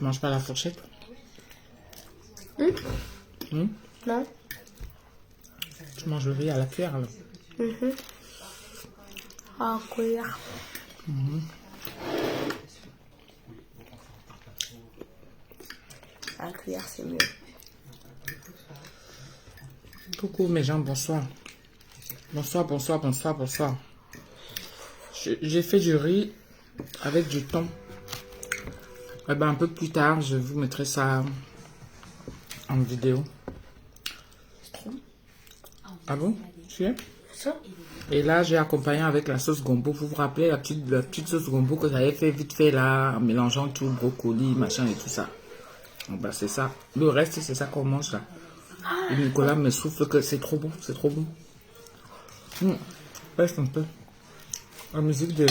Tu manges pas la fourchette? Non. Tu manges le riz à la cuillère alors? Ah, cuillère. À la cuillère, c'est mieux. Coucou mes gens, bonsoir. Bonsoir, bonsoir, bonsoir, bonsoir. J'ai fait du riz avec du thon. Eh ben, un peu plus tard, je vous mettrai ça en vidéo. Ah bon? Tu es? Ça? Et là, j'ai accompagné avec la sauce gombo. Vous vous rappelez la petite sauce gombo que j'avais fait vite fait là, en mélangeant tout, brocoli, machin et tout ça. Bon, bah, c'est ça. Le reste, c'est ça qu'on mange là. Et Nicolas me souffle que c'est trop bon, c'est trop bon. Reste un peu. La musique de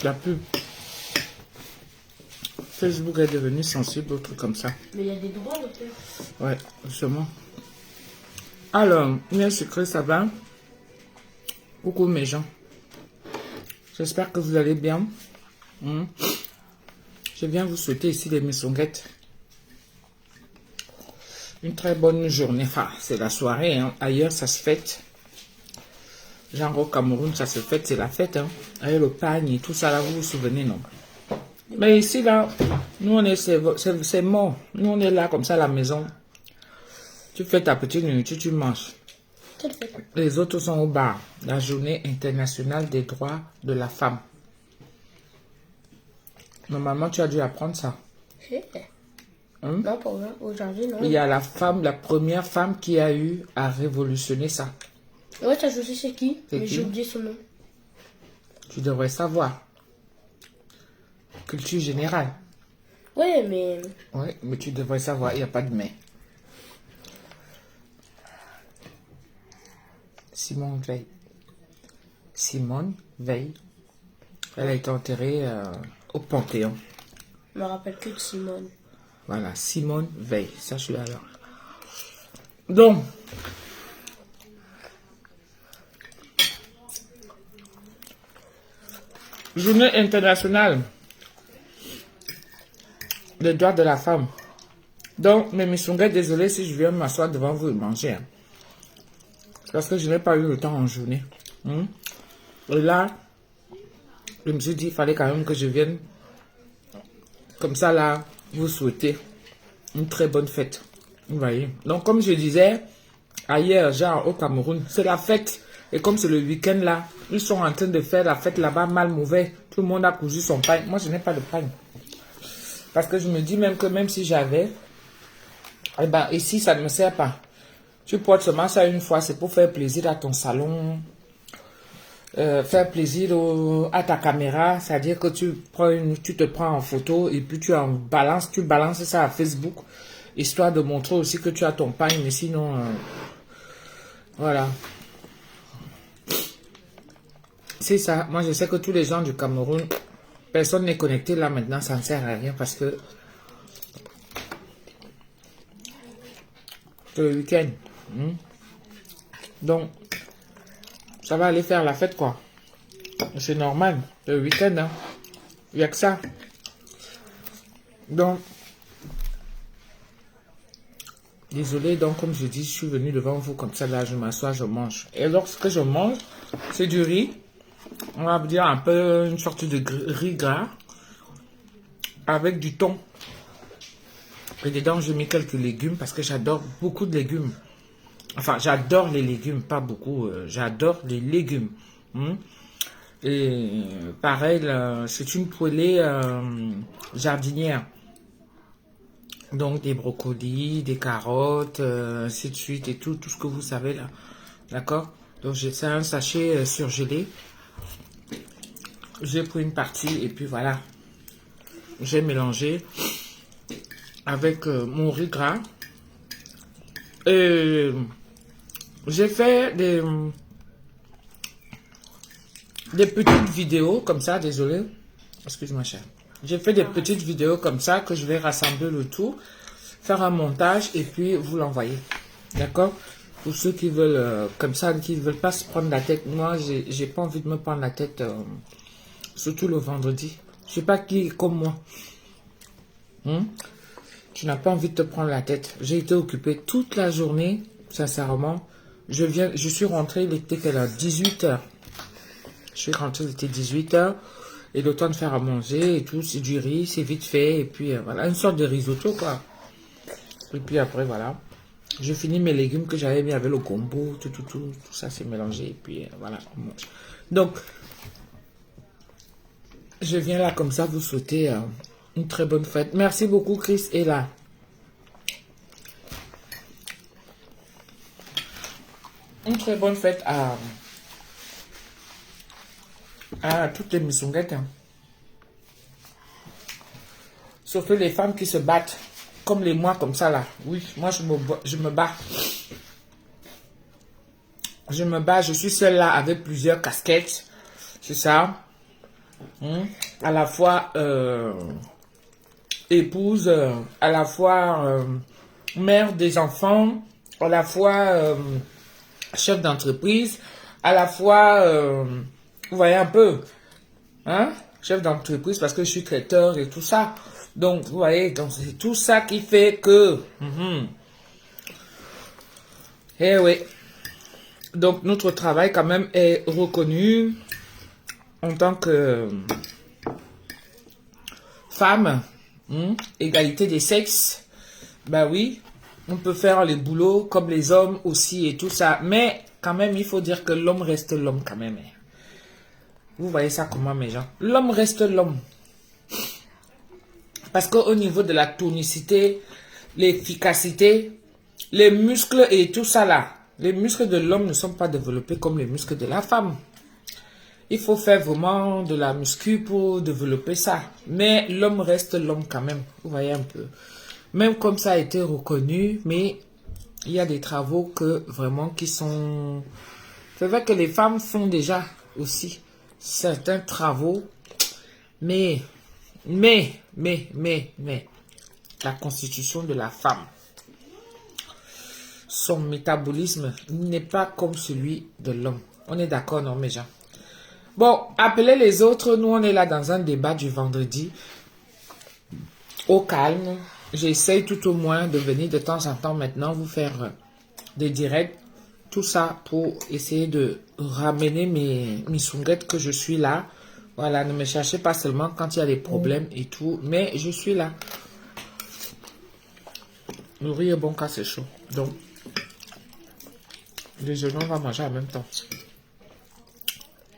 la pub. Facebook est devenu sensible aux trucs comme ça. Mais il y a des droits, docteur. Ouais, justement. Alors, bien sucré, ça va? Coucou mes gens. J'espère que vous allez bien. Je viens vous souhaiter ici les messonguettes. Une très bonne journée. Enfin, c'est la soirée. Hein. Ailleurs, ça se fête. Genre au Cameroun, ça se fête, c'est la fête. Hein. Avec le pagne et tout ça, là, vous vous souvenez, non? Mais ici, là, nous, on est, c'est mort. Nous, on est là, comme ça, à la maison. Tu fais ta petite nourriture, tu manges. Les autres sont au bar. La journée internationale des droits de la femme. Normalement, tu as dû apprendre ça. Non, pour aujourd'hui, non. Il y a la femme, la première femme qui a eu à révolutionner ça. Ouais, ça, je sais c'est qui, C'est mais qui? j'ai oublié son nom. Tu devrais savoir. Culture générale. Ouais, mais... Oui, mais tu devrais savoir, il n'y a pas de mais. Simone Veil. Simone Veil. Elle a été enterrée au Panthéon. Je me rappelle que de Simone. Voilà, Simone Veil. Sache-le alors. Donc, journée internationale des droits de la femme. Donc, mes missonguettes, désolé si je viens m'asseoir devant vous et manger. Hein. Parce que je n'ai pas eu le temps en journée. Et là, je me suis dit, il fallait quand même que je vienne. Comme ça, là, vous souhaiter une très bonne fête. Vous voyez. Donc, comme je disais, ailleurs, genre au Cameroun, c'est la fête. Et comme c'est le week-end là, ils sont en train de faire la fête là-bas, mal mauvais. Tout le monde a cousu son pain. Moi, je n'ai pas de pain. Parce que je me dis même que même si j'avais, eh ben, ici, ça ne me sert pas. Tu portes seulement ça une fois, c'est pour faire plaisir à ton salon, faire plaisir à ta caméra, c'est-à-dire que tu te prends en photo et puis tu balances ça à Facebook, histoire de montrer aussi que tu as ton pain, mais sinon, voilà. C'est ça, moi je sais que tous les gens du Cameroun, personne n'est connecté là maintenant, ça ne sert à rien parce que c'est le week-end. Donc, ça va aller faire la fête quoi. C'est normal, c'est le week-end. Hein. Il n'y a que ça. Donc, désolé, donc comme je dis, je suis venu devant vous comme ça, là, je m'assois, je mange. Et lorsque je mange, c'est du riz. On va dire un peu une sorte de riz gras avec du thon. Et dedans, je mets quelques légumes parce que j'adore beaucoup de légumes. Enfin, j'adore les légumes, pas beaucoup. J'adore les légumes. Et pareil, c'est une poêlée jardinière. Donc, des brocolis, des carottes, ainsi de suite, et tout ce que vous savez là. D'accord? Donc, c'est un sachet surgelé. J'ai pris une partie et puis voilà. J'ai mélangé avec mon riz gras. Et j'ai fait des petites vidéos comme ça, désolé. Excuse-moi, cher. J'ai fait des petites vidéos comme ça que je vais rassembler le tout, faire un montage et puis vous l'envoyer. D'accord? Pour ceux qui veulent, comme ça, qui ne veulent pas se prendre la tête. Moi, j'ai pas envie de me prendre la tête, surtout le vendredi. Je sais pas qui est comme moi. Tu n'as pas envie de te prendre la tête. J'ai été occupée toute la journée, sincèrement. Je suis rentrée, il était quelle heure? 18h. Je suis rentrée, il était 18h. Et le temps de faire à manger et tout, c'est du riz, c'est vite fait. Et puis voilà, une sorte de risotto quoi. Et puis après voilà. Je finis mes légumes que j'avais mis avec le gombo, tout ça c'est mélangé. Et puis voilà, on mange. Donc, je viens là comme ça vous souhaiter une très bonne fête. Merci beaucoup Chris et là. Une très bonne fête à toutes les missunguettes. Surtout les femmes qui se battent. Comme les moi, comme ça là. Oui, moi je me bats. Je me bats, je suis seule là avec plusieurs casquettes. C'est ça. À la fois épouse, à la fois mère des enfants, à la fois chef d'entreprise, à la fois, vous voyez un peu, hein, chef d'entreprise parce que je suis traiteur et tout ça. Donc, vous voyez, donc c'est tout ça qui fait que... Eh oui. Donc, notre travail quand même est reconnu en tant que femme, égalité des sexes. Ben oui, on peut faire les boulots comme les hommes aussi et tout ça. Mais quand même, il faut dire que l'homme reste l'homme quand même. Vous voyez ça comment, mes gens? L'homme reste l'homme. Parce qu'au niveau de la tonicité, l'efficacité, les muscles et tout ça là, les muscles de l'homme ne sont pas développés comme les muscles de la femme. Il faut faire vraiment de la muscu pour développer ça. Mais l'homme reste l'homme quand même. Vous voyez un peu. Même comme ça a été reconnu, mais il y a des travaux que vraiment qui sont... C'est vrai que les femmes font déjà aussi certains travaux, mais la constitution de la femme, son métabolisme n'est pas comme celui de l'homme. On est d'accord, non, mes gens? Bon, appelez les autres. Nous, on est là dans un débat du vendredi. Au calme. J'essaye tout au moins de venir de temps en temps maintenant vous faire des directs. Tout ça pour essayer de ramener mes missunguettes que je suis là. Voilà, ne me cherchez pas seulement quand il y a des problèmes et tout. Mais je suis là. Le riz est bon quand c'est chaud. Donc, déjeuner, on va manger en même temps.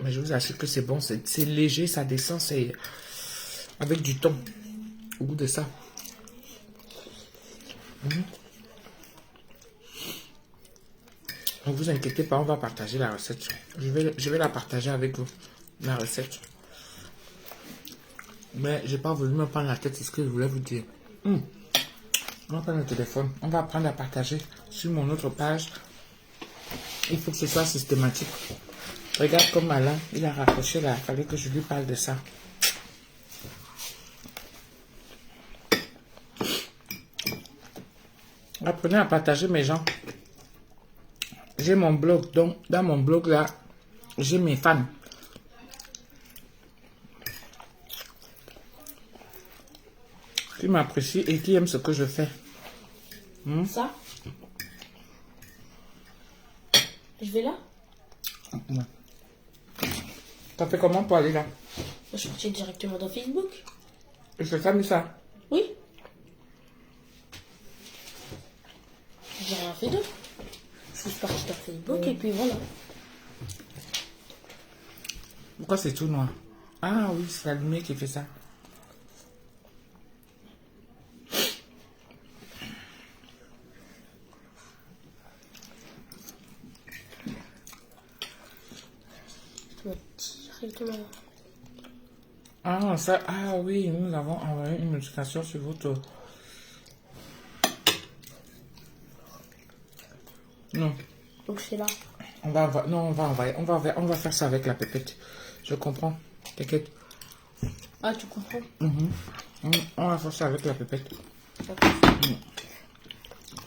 Mais je vous assure que c'est bon. C'est léger, ça descend. C'est avec du thon. Au goût de ça. Ne vous inquiétez pas, on va partager la recette. Je vais la partager avec vous. La recette. Mais j'ai pas voulu me prendre la tête, c'est ce que je voulais vous dire. On va prendre le téléphone. On va apprendre à partager sur mon autre page. Il faut que ce soit systématique. Regarde comme Alain, il a raccroché là. Il fallait que je lui parle de ça. Apprenez à partager, mes gens. J'ai mon blog. Donc, dans mon blog là, j'ai mes fans. Qui m'apprécient et qui aiment ce que je fais. Ça? Je vais là? Ouais. T'as fait comment pour aller là? Je suis partie directement dans Facebook. Et c'est ça, mis ça? Oui. J'ai rien fait d'autre. Je suis partie dans Facebook et puis voilà. Pourquoi c'est tout noir? Ah oui, c'est la lumière qui fait ça. Directement. Ah, ça, ah oui, nous avons envoyé une notification sur votre... Non. Donc c'est là. On va envoyer, on va faire ça avec la pépette. Je comprends, t'inquiète. Ah, tu comprends? On va faire ça avec la pépette.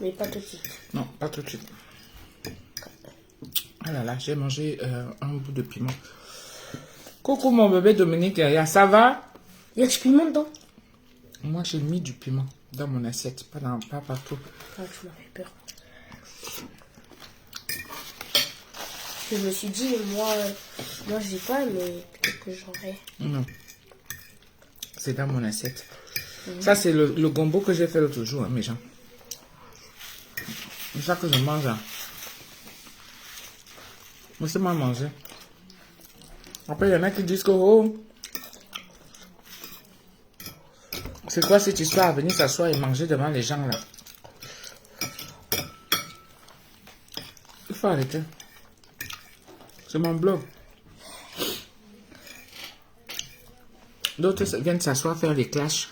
Mais pas tout de suite. Non, pas tout de suite. Ah là là, j'ai mangé un bout de piment. Coucou mon bébé Dominique, ça va? Il y a du piment dedans. Moi, j'ai mis du piment dans mon assiette, pas partout. Ah, tu m'as fait peur. Je me suis dit, moi j'ai pas, mais peut-être que j'aurais. Non. C'est dans mon assiette. Ça, c'est le gombo que j'ai fait l'autre jour, hein, mes gens. C'est ça que je mange. Hein. Mais c'est mal mangé. Après, il y en a qui disent que, oh, c'est quoi cette histoire à venir s'asseoir et manger devant les gens là? Il faut arrêter. C'est mon blog. D'autres viennent s'asseoir faire les clashs.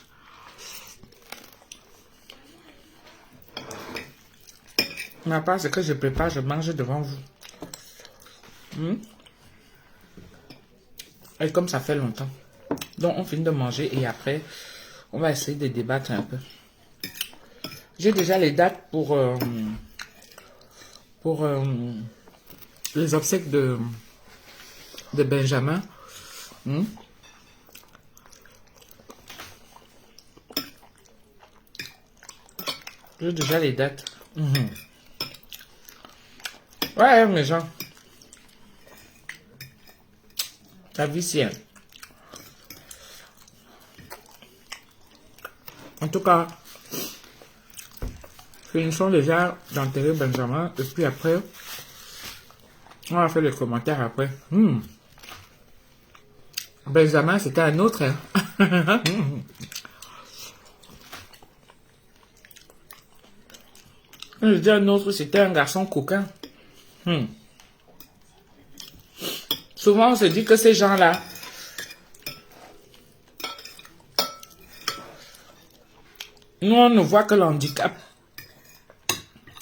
Ma part, ce que je prépare, je mange devant vous. Et comme ça fait longtemps. Donc, on finit de manger et après, on va essayer de débattre un peu. J'ai déjà les dates pour les obsèques de Benjamin. J'ai déjà les dates. Ouais, mes gens. La vie, c'est... En tout cas, finissons déjà d'enterrer Benjamin. Et puis après, on va faire les commentaires après. Benjamin, c'était un autre. Hein? Je dis un autre, c'était un garçon coquin. Souvent, on se dit que ces gens-là, nous, on ne voit que l'handicap.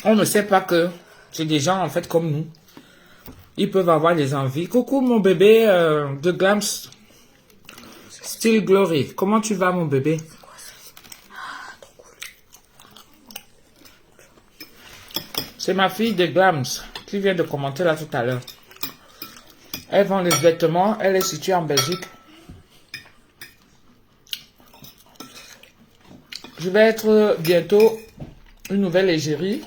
On ne sait pas que c'est des gens, en fait, comme nous. Ils peuvent avoir des envies. Coucou, mon bébé de Glams. Still Glory. Comment tu vas, mon bébé? C'est ma fille de Glams qui vient de commenter là tout à l'heure. Elle vend les vêtements. Elle est située en Belgique. Je vais être bientôt une nouvelle égérie.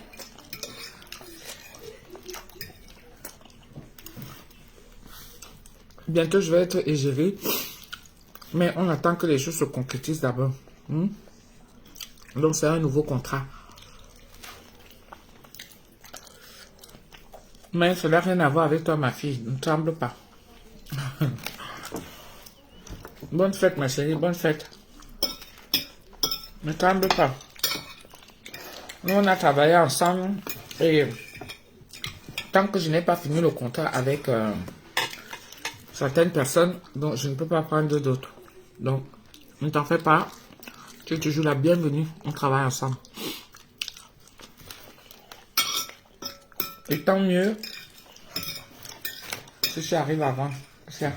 Bientôt, je vais être égérie. Mais on attend que les choses se concrétisent d'abord. Donc, c'est un nouveau contrat. Mais ça n'a rien à voir avec toi, ma fille. Ne tremble pas. Bonne fête, ma chérie. Bonne fête. Ne tremble pas. Nous, on a travaillé ensemble. Et tant que je n'ai pas fini le contrat avec certaines personnes, donc je ne peux pas prendre d'autres. Donc, ne t'en fais pas. Tu es toujours la bienvenue. On travaille ensemble. Et tant mieux si tu arrives avant. Tiens.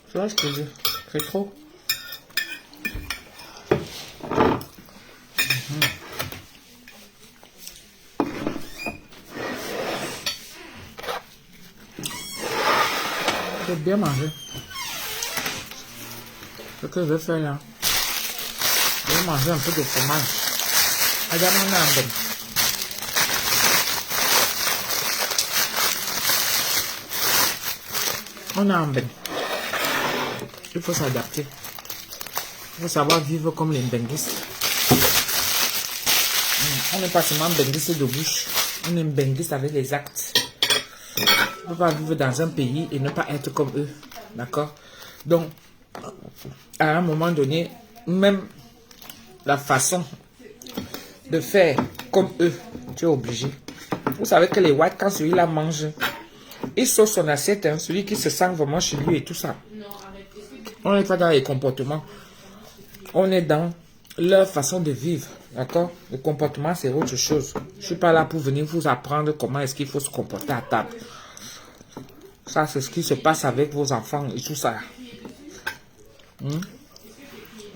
Tu vois ce que je dis? C'est trop. Je vais bien manger. Ce que je vais faire là, je vais manger un peu de fromage. Regarde mon arbre. On a un ben. Il faut s'adapter. Il faut savoir vivre comme les benguistes. On n'est pas seulement benguiste de bouche. On est benguiste avec les actes. On ne peut pas vivre dans un pays et ne pas être comme eux. D'accord? Donc, à un moment donné, même la façon de faire comme eux, tu es obligé. Vous savez que les whites, quand celui-là mange, il sort son assiette, hein, celui qui se sent vraiment chez lui et tout ça. On n'est pas dans les comportements. On est dans leur façon de vivre. D'accord? Le comportement, c'est autre chose. Je ne suis pas là pour venir vous apprendre comment est-ce qu'il faut se comporter à table. Ça, c'est ce qui se passe avec vos enfants et tout ça. Je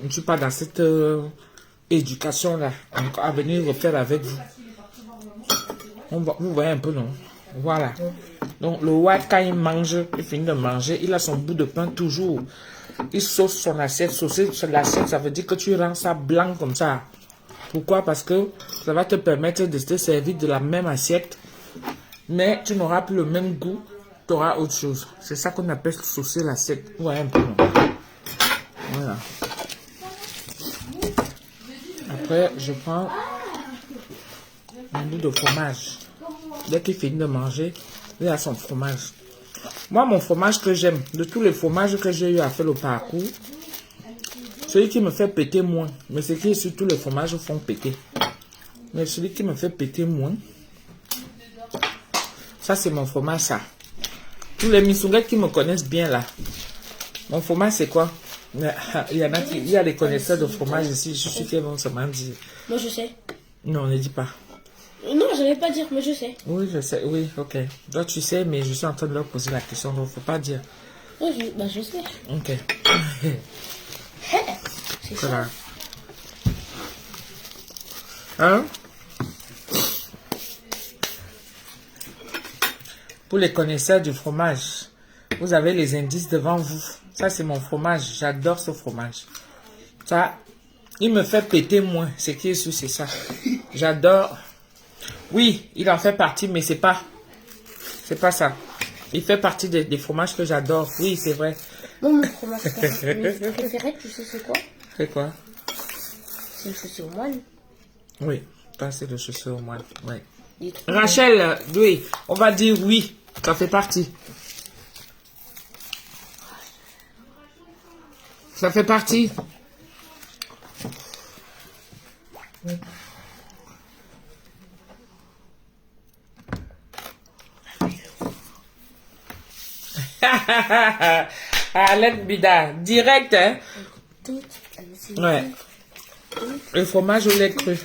ne suis pas dans cette éducation-là à venir refaire avec vous. Vous voyez un peu, non? Voilà. Donc, le white, quand il mange, il finit de manger, il a son bout de pain toujours. Il sauce son assiette. Saucer sur l'assiette, ça veut dire que tu rends ça blanc comme ça. Pourquoi? Parce que ça va te permettre de te servir de la même assiette, mais tu n'auras plus le même goût, tu auras autre chose. C'est ça qu'on appelle saucer l'assiette. Ouais, un peu. Voilà. Après, je prends un bout de fromage. Dès qu'il finit de manger, il a son fromage. Moi, mon fromage que j'aime, de tous les fromages que j'ai eu à faire le parcours, celui qui me fait péter moins, mais c'est que sur tous les fromages font péter. Mais celui qui me fait péter moins, ça c'est mon fromage ça. Tous les missunguettes qui me connaissent bien là, mon fromage c'est quoi? Il y en a qui, il y a des connaisseurs de fromage ici, je suis qu'ils vont seulement dire. Moi je sais. Non, ne dis pas. Non, je vais pas dire, mais je sais. Oui, je sais, oui, ok. Toi tu sais, mais je suis en train de leur poser la question, donc faut pas dire. Oui, je sais. Ok. C'est Voilà. ça. Hein? Pour les connaisseurs du fromage, vous avez les indices devant vous. Ça, c'est mon fromage. J'adore ce fromage. Ça, il me fait péter moins. C'est qui est sûr, c'est ça. J'adore. Oui, il en fait partie, mais c'est pas ça. Il fait partie des fromages que j'adore. Oui, c'est vrai. Moi, mon fromage préféré, tu sais c'est quoi? C'est quoi? C'est le chaussé au moine. Oui, ça c'est le chaussée au moine. Oui. Il est trop Rachel, oui, on va dire oui. Ça fait partie. Ça fait partie. Alain Bida, direct, hein? bon. Ouais. Le fromage au lait cru.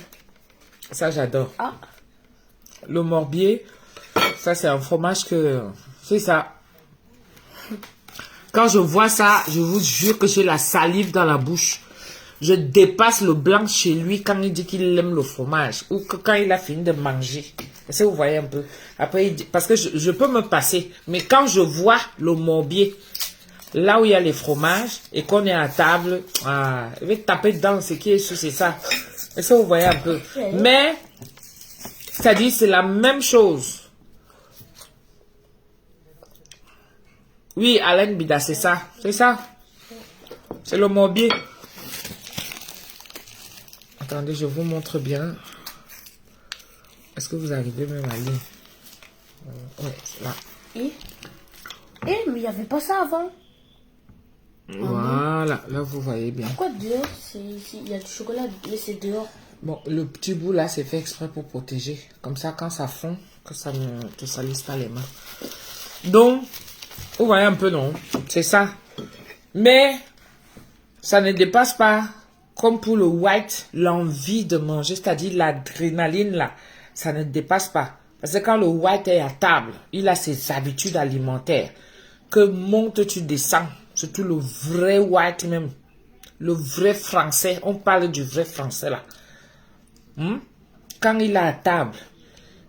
Ça, j'adore. Ah, Le morbier, ça, c'est un fromage que... C'est ça. Quand je vois ça, je vous jure que j'ai la salive dans la bouche. Je dépasse le blanc chez lui quand il dit qu'il aime le fromage. Ou que quand il a fini de manger. Est-ce que vous voyez un peu? Après, il dit, parce que je peux me passer. Mais quand je vois le morbier, là où il y a les fromages, et qu'on est à table, je vais taper dedans, ce qui est sûr, c'est ça. Est-ce que vous voyez un peu? Mais, c'est-à-dire, c'est la même chose. Oui, Alain Bida, c'est ça. C'est ça. C'est le morbier. Attendez, je vous montre bien. Est-ce que vous arrivez même à lire? Ouais, là. mais il n'y avait pas ça avant. Voilà, là vous voyez bien. Pourquoi dehors, il y a du chocolat, mais c'est dehors. Bon, le petit bout là, c'est fait exprès pour protéger. Comme ça, quand ça fond, que ça ne te salisse pas les mains. Donc, vous voyez un peu, non? C'est ça. Mais, ça ne dépasse pas, comme pour le white, l'envie de manger, c'est-à-dire l'adrénaline là. Ça ne dépasse pas. Parce que quand le white est à table, il a ses habitudes alimentaires. Que monte, tu descends. Surtout le vrai white même. Le vrai français. On parle du vrai français là. Quand il est à table,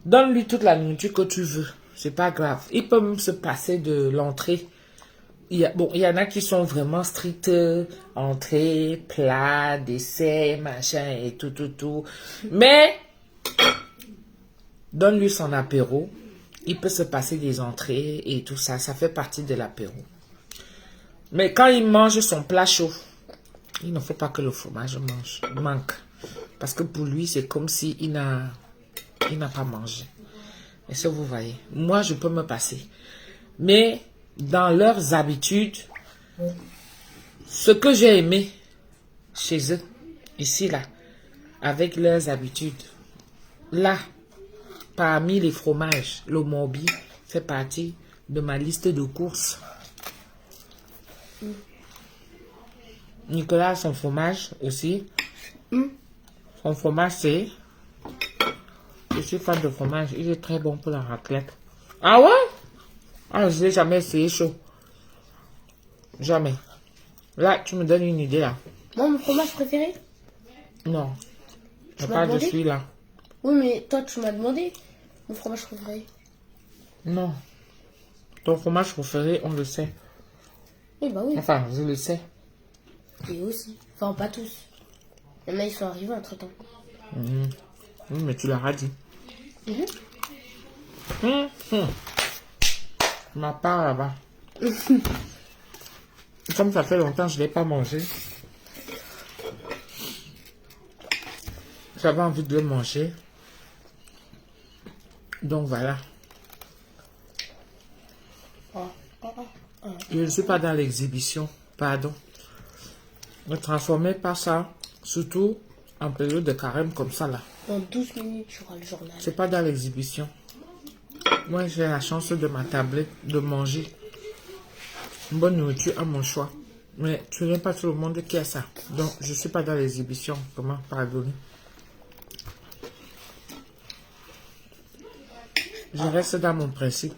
donne-lui toute la nourriture que tu veux. C'est pas grave. Il peut même se passer de l'entrée. Il y en a qui sont vraiment stricts. Entrée, plat, dessert, machin et tout. Mais, donne-lui son apéro. Il peut se passer des entrées et tout ça. Ça fait partie de l'apéro. Mais quand il mange son plat chaud, il ne faut pas que le fromage manque. Parce que pour lui, c'est comme s'il n'a pas mangé. Est-ce que vous voyez? Moi, je peux me passer. Mais dans leurs habitudes, ce que j'ai aimé chez eux, ici, là, avec leurs habitudes, là, parmi les fromages, le morbier fait partie de ma liste de courses. Nicolas a son fromage aussi. Son fromage, c'est... Je suis fan de fromage. Il est très bon pour la raclette. Ah ouais? Ah, je n'ai jamais essayé chaud. Jamais. Là, tu me donnes une idée, là. Moi, mon fromage préféré? Non. Je m'as parle de demandé? celui-là. Oui, mais toi, tu m'as demandé mon fromage préféré. Non. Ton fromage préféré, on le sait. Oui, bah oui. Enfin, je le sais. Et aussi. Enfin, pas tous. Il y en a, ils sont arrivés entre temps. Oui, mais tu l'as dit. Ma part là-bas. Comme ça fait longtemps que je ne l'ai pas mangé. J'avais envie de le manger. Donc voilà. Je ne suis pas dans l'exhibition. Pardon. Ne transformez pas ça, surtout en période de carême comme ça là. Dans 12 minutes, tu auras le journal. C'est pas dans l'exhibition. Moi, j'ai la chance de m'attabler, de manger une bonne nourriture à mon choix. Mais tu n'aimes pas tout le monde qui a ça. Donc, je suis pas dans l'exhibition. Comment pardonner? Je reste dans mon principe.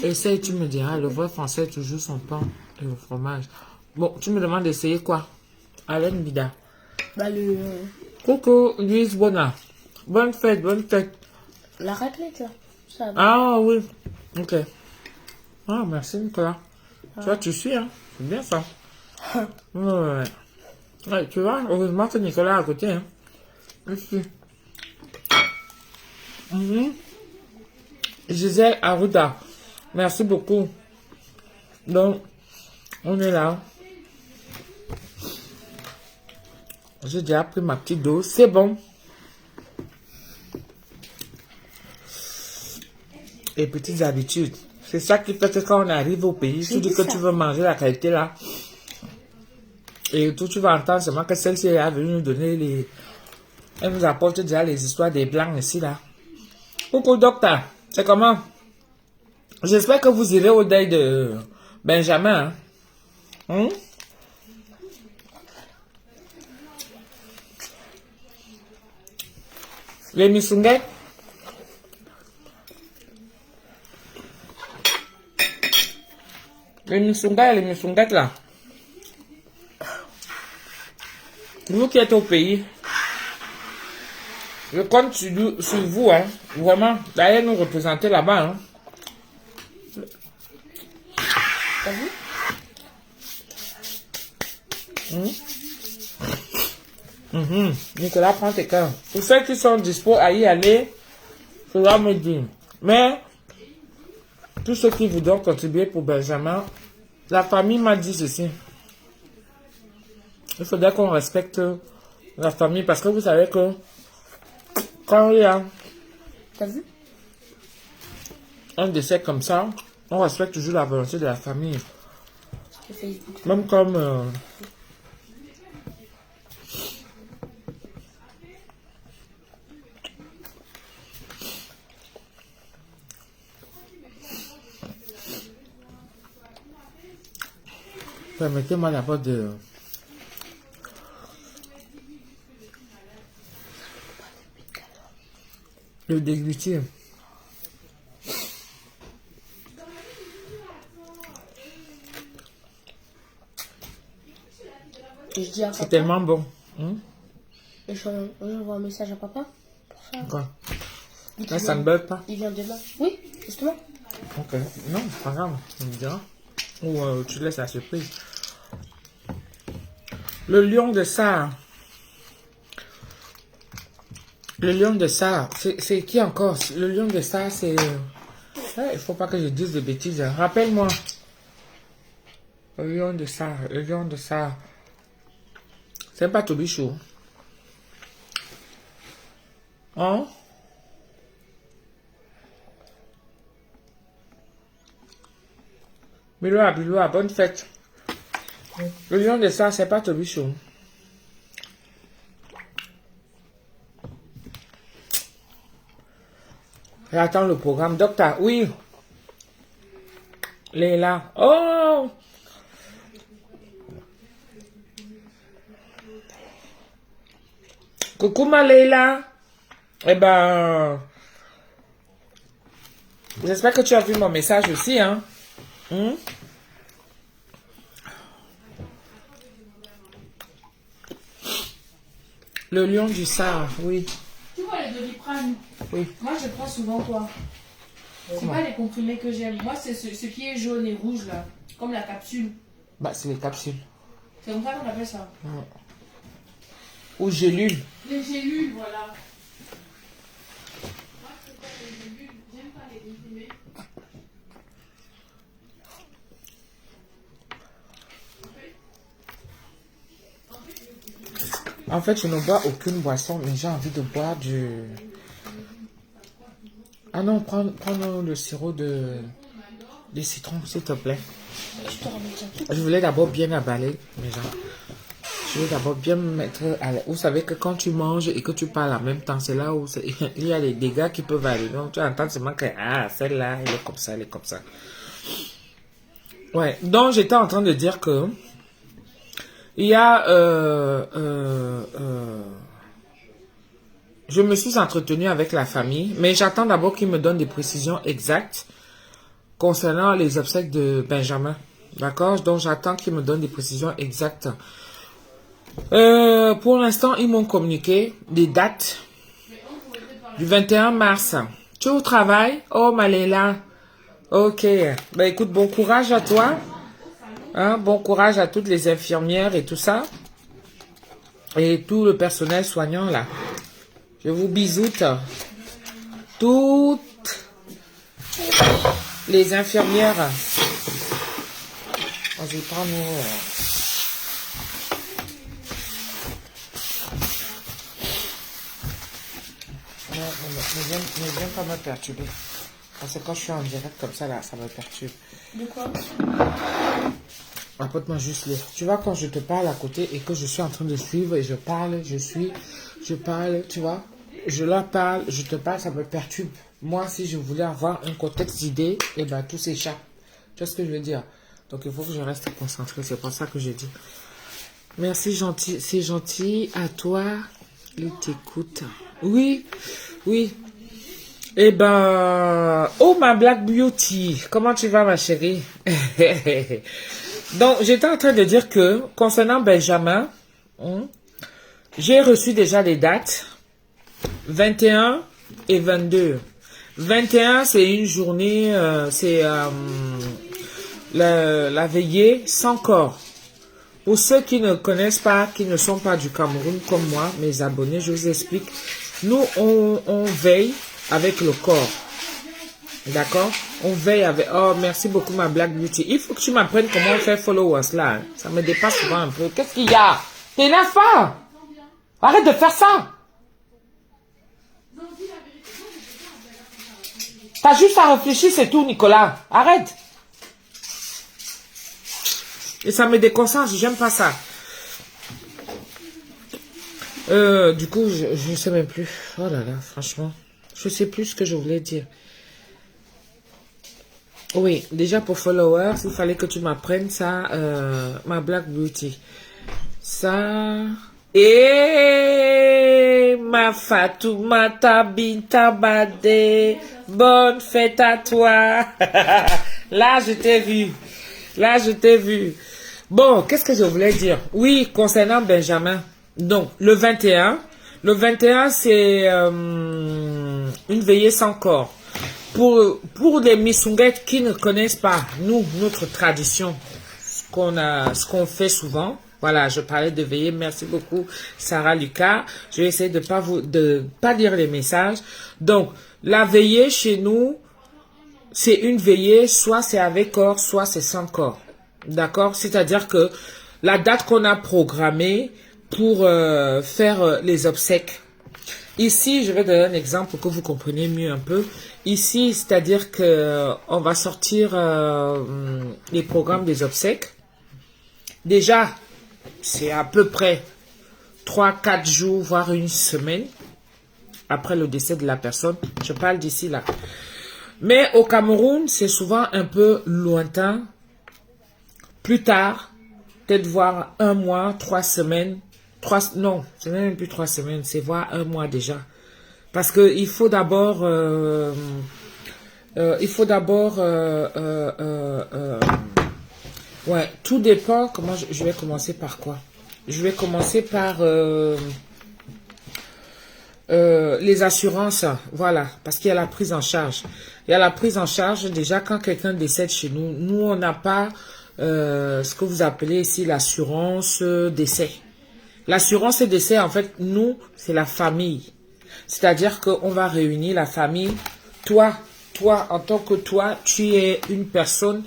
Essaye, tu me diras, le vrai français est toujours son pain et le fromage. Bon, tu me demandes d'essayer quoi? Alain Bida. Bah, le... Coucou, Louise Bona. Bonne fête, bonne fête. La raclette, là. Ça va. Ah oui, ok. Ah, merci Nicolas. Tu vois, tu suis, hein. C'est bien ça. Ouais. Ouais, tu vois, heureusement que Nicolas est à côté, hein. Merci. Gisèle Arruda, merci beaucoup. Donc, on est là. J'ai déjà pris ma petite dose, c'est bon. Et petites habitudes. C'est ça qui fait que quand on arrive au pays, tu dis que tu veux manger la qualité là. Et tout, tu vas entendre seulement que celle-ci est venue nous donner les... Elle nous apporte déjà les histoires des blancs ici là. Coucou docteur, c'est comment? J'espère que vous irez au deuil de Benjamin. Hein? Les missunguettes. Les missunguettes là. Vous qui êtes au pays, je compte sur vous, hein. Vraiment, d'ailleurs nous représenter là-bas, hein. T'as vu? Nicolas, prends tes camps. Pour ceux qui sont dispo à y aller, cela me dit. Mais, tous ceux qui voudront contribuer pour Benjamin, la famille m'a dit ceci. Il faudrait qu'on respecte la famille parce que vous savez que quand il y a T'as vu? un décès comme ça, on respecte toujours la volonté de la famille. Sur Facebook. Même comme... Permettez-moi d'abord de... le déguster. Et je dis à C'est papa. tellement bon. Et j'envoie un message à papa. Pour ça. Quoi? Il dit Là, ça qu'il ne bug pas. Il vient demain. Oui, justement. Ok. Non, c'est pas grave. On me dira. Ou tu laisses la surprise. Le lion de Sarre. Le lion de Sarre. C'est qui encore? Le lion de Sarre, c'est... il faut pas que je dise de bêtises. Rappelle-moi. Le lion de Sarre. Le lion de Sarre. C'est pas Tobichou. Hein? Biloua, bonne fête. Le lion de Sarre, c'est pas Tobichou. J'attends le programme. Docteur, oui. Léla. Oh! Coucou ma Léla. Eh ben... J'espère que tu as vu mon message aussi, hein. Le lion du Sahara, oui. Tu vois les le Doliprane. Oui. Moi, je prends souvent quoi? C'est pas les comprimés que j'aime. Moi, c'est ce qui est jaune et rouge là. Comme la capsule. Bah, c'est les capsules. C'est comme ça qu'on appelle ça. Ouais. Ou gélules. Les gélules, voilà. Moi, je préfère les gélules. J'aime pas les comprimés. En fait, je ne bois aucune boisson, mais j'ai envie de boire du... Ah non, prends le sirop de citron, s'il te plaît. Je te ramène un truc. Je voulais d'abord bien avaler, mais genre... Je voulais d'abord bien me mettre à l'aise. Vous savez que quand tu manges et que tu parles en même temps, c'est là où il y a des dégâts qui peuvent arriver. Donc, tu entends seulement que, ah, celle-là, elle est comme ça, elle est comme ça. Ouais, donc j'étais en train de dire que... Il y a... je me suis entretenue avec la famille, mais j'attends d'abord qu'ils me donnent des précisions exactes concernant les obsèques de Benjamin. D'accord? Donc j'attends qu'ils me donnent des précisions exactes. Pour l'instant, ils m'ont communiqué des dates du 21 mars. Tu es au travail? Oh, Maléla. Ok. Ben écoute, bon courage à toi. Hein, bon courage à toutes les infirmières et tout ça. Et tout le personnel soignant là. Je vous bisoute. Toutes les infirmières. Vas-y, prends-nous. Ne viens pas me perturber. Parce que quand je suis en direct comme ça là, ça me perturbe. De quoi? Apporte-moi juste l'eau. Tu vois, quand je te parle à côté et que je suis en train de suivre et je parle, je parle, tu vois. Je leur parle, je te parle, ça me perturbe. Moi, si je voulais avoir un contexte d'idées, eh ben, tout s'échappe. Tu vois ce que je veux dire? Donc, il faut que je reste concentré. C'est pour ça que je dis. Merci, gentil. C'est gentil. À toi, il t'écoute. Oui, oui. Eh ben, oh, ma Black Beauty. Comment tu vas, ma chérie? Donc, j'étais en train de dire que, concernant Benjamin, j'ai reçu déjà les dates, 21 et 22. 21, c'est une journée, c'est la veillée sans corps. Pour ceux qui ne connaissent pas, qui ne sont pas du Cameroun comme moi, mes abonnés, je vous explique. Nous, on veille avec le corps. D'accord? On veille avec... Oh, merci beaucoup, ma Black Beauty. Il faut que tu m'apprennes comment faire followers là. Hein. Ça me dépasse souvent un peu. Qu'est-ce qu'il y a? T'énerve pas! Arrête de faire ça! T'as juste à réfléchir, c'est tout, Nicolas. Arrête! Et ça me déconcentre, j'aime pas ça. Du coup, je ne sais même plus. Oh là là, franchement. Je sais plus ce que je voulais dire. Oui, déjà pour followers, il fallait que tu m'apprennes ça, ma Black Beauty. Ça... Et ma Fatoumata Binta Bade, bonne fête à toi. Là, je t'ai vu. Là, je t'ai vu. Bon, qu'est-ce que je voulais dire? Oui, concernant Benjamin. Donc, le 21, c'est une veillée sans corps. Pour les Missunguettes qui ne connaissent pas, nous, notre tradition, ce qu'on fait souvent. Voilà, je parlais de veillée. Merci beaucoup, Sarah Lucas. Je vais essayer de pas lire les messages. Donc, la veillée chez nous, c'est une veillée, soit c'est avec corps, soit c'est sans corps. D'accord? C'est-à-dire que la date qu'on a programmée pour faire les obsèques. Ici, je vais donner un exemple pour que vous compreniez mieux un peu. Ici, c'est-à-dire que on va sortir les programmes des obsèques. Déjà, c'est à peu près 3-4 jours, voire une semaine après le décès de la personne. Je parle d'ici là. Mais au Cameroun, c'est souvent un peu lointain. Plus tard, peut-être voir 1 mois, 3 semaines. Non, c'est même plus 3 semaines, c'est voir 1 mois déjà. Parce que il faut d'abord... ouais, tout dépend. Comment je vais commencer par quoi? Je vais commencer par... les assurances, voilà, parce qu'il y a la prise en charge. Il y a la prise en charge, déjà, quand quelqu'un décède chez nous, nous, on n'a pas ce que vous appelez ici l'assurance décès. L'assurance décès, en fait, nous, c'est la famille. C'est-à-dire qu'on va réunir la famille. Toi, en tant que toi, tu es une personne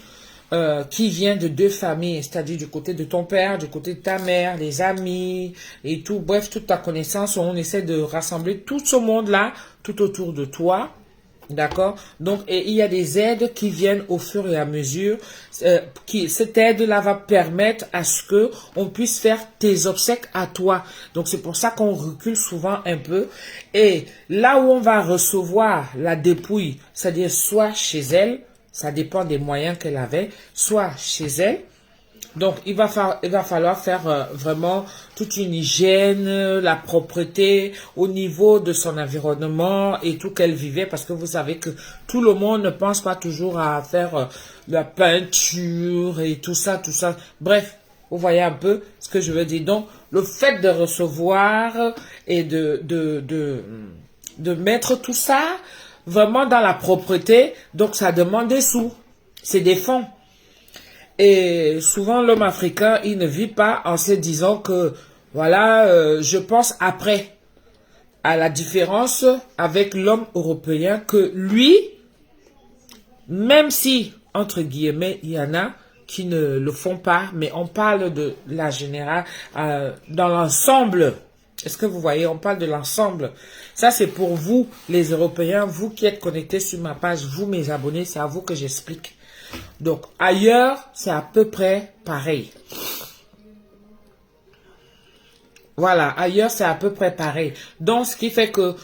qui vient de deux familles, c'est-à-dire du côté de ton père, du côté de ta mère, les amis et tout, bref, toute ta connaissance, on essaie de rassembler tout ce monde-là tout autour de toi, d'accord? Donc, et il y a des aides qui viennent au fur et à mesure, cette aide-là va permettre à ce que on puisse faire tes obsèques à toi. Donc, c'est pour ça qu'on recule souvent un peu. Et là où on va recevoir la dépouille, c'est-à-dire soit chez elle, ça dépend des moyens qu'elle avait, soit chez elle. Donc, il va falloir faire vraiment toute une hygiène, la propreté au niveau de son environnement et tout qu'elle vivait. Parce que vous savez que tout le monde ne pense pas toujours à faire la peinture et tout ça, tout ça. Bref, vous voyez un peu ce que je veux dire. Donc, le fait de recevoir et de mettre tout ça vraiment dans la propreté, donc ça demande des sous, c'est des fonds. Et souvent l'homme africain, il ne vit pas en se disant que, voilà, je pense après, à la différence avec l'homme européen que lui, même si, entre guillemets, il y en a qui ne le font pas, mais on parle de la générale, dans l'ensemble. Est-ce que vous voyez, on parle de l'ensemble. Ça, c'est pour vous, les Européens, vous qui êtes connectés sur ma page, vous, mes abonnés, c'est à vous que j'explique. Donc, ailleurs, c'est à peu près pareil. Voilà, ailleurs, c'est à peu près pareil. Donc, ce qui fait que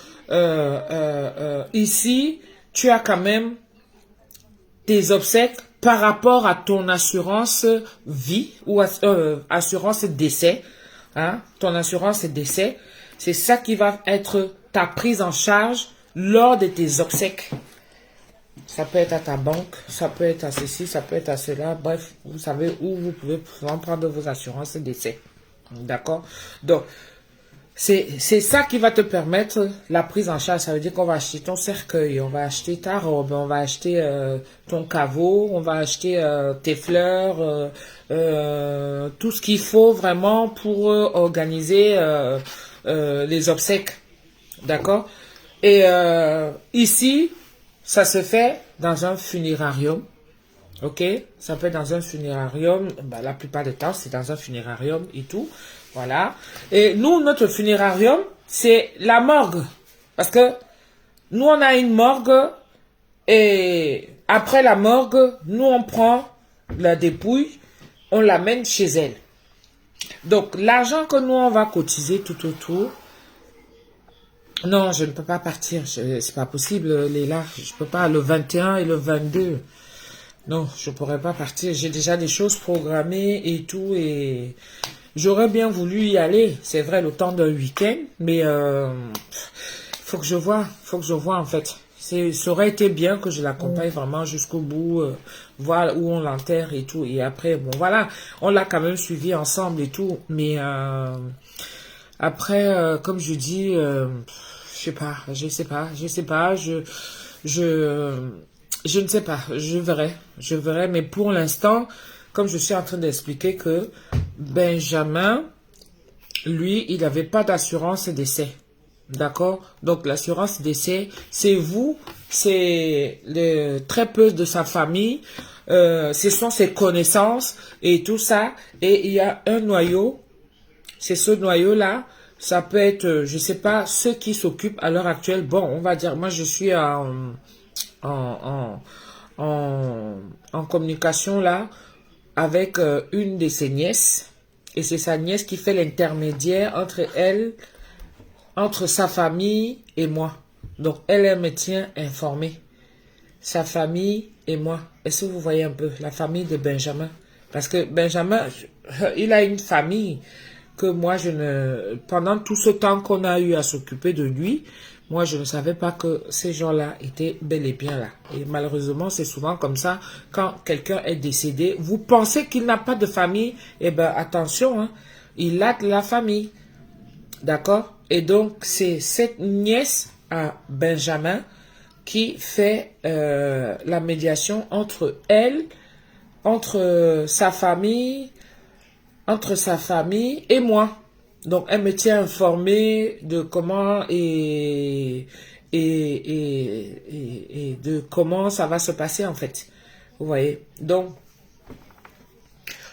ici, tu as quand même tes obsèques par rapport à ton assurance vie ou assurance décès. Hein, ton assurance décès, c'est ça qui va être ta prise en charge lors de tes obsèques. Ça peut être à ta banque, ça peut être à ceci, ça peut être à cela. Bref, vous savez où vous pouvez prendre vos assurances décès. D'accord? Donc, c'est ça qui va te permettre la prise en charge. Ça veut dire qu'on va acheter ton cercueil, on va acheter ta robe, on va acheter ton caveau, on va acheter tes fleurs, tout ce qu'il faut vraiment pour organiser les obsèques. D'accord? Et ici, ça se fait dans un funérarium. Ok? Ça peut être dans un funérarium. Ben, la plupart du temps, c'est dans un funérarium et tout. Voilà. Et nous, notre funérarium, c'est la morgue. Parce que nous, on a une morgue. Et après la morgue, nous, on prend la dépouille. On l'amène chez elle. Donc, l'argent que nous, on va cotiser tout autour. Non, je ne peux pas partir. C'est pas possible, Léla. Je peux pas le 21 et le 22. Non, je pourrais pas partir. J'ai déjà des choses programmées et tout. Et j'aurais bien voulu y aller. C'est vrai, le temps d'un week-end. Mais faut que je vois. Faut que je vois, en fait. Ça aurait été bien que je l'accompagne vraiment jusqu'au bout. Voir où on l'enterre et tout. Et après, bon, voilà. On l'a quand même suivi ensemble et tout. Mais après, comme je dis, je sais pas, je ne sais pas, je verrai, mais pour l'instant, comme je suis en train d'expliquer que Benjamin, lui, il n'avait pas d'assurance décès, d'accord? Donc l'assurance décès, c'est vous, c'est très peu de sa famille, ce sont ses connaissances et tout ça, et il y a un noyau. C'est ce noyau-là, ça peut être, je sais pas, ceux qui s'occupent à l'heure actuelle. Bon, on va dire, moi je suis en communication là avec une de ses nièces. Et c'est sa nièce qui fait l'intermédiaire entre elle, entre sa famille et moi. Donc elle me tient informée. Sa famille et moi. Est-ce que vous voyez un peu la famille de Benjamin? Parce que Benjamin, il a une famille que moi, pendant tout ce temps qu'on a eu à s'occuper de lui, moi, je ne savais pas que ces gens-là étaient bel et bien là. Et malheureusement, c'est souvent comme ça, quand quelqu'un est décédé, vous pensez qu'il n'a pas de famille, eh bien, attention, hein, il a de la famille. D'accord? Et donc, c'est cette nièce à Benjamin qui fait la médiation entre elle, entre sa famille et moi. Donc, elle me tient informée de comment et de comment ça va se passer en fait. Vous voyez. Donc,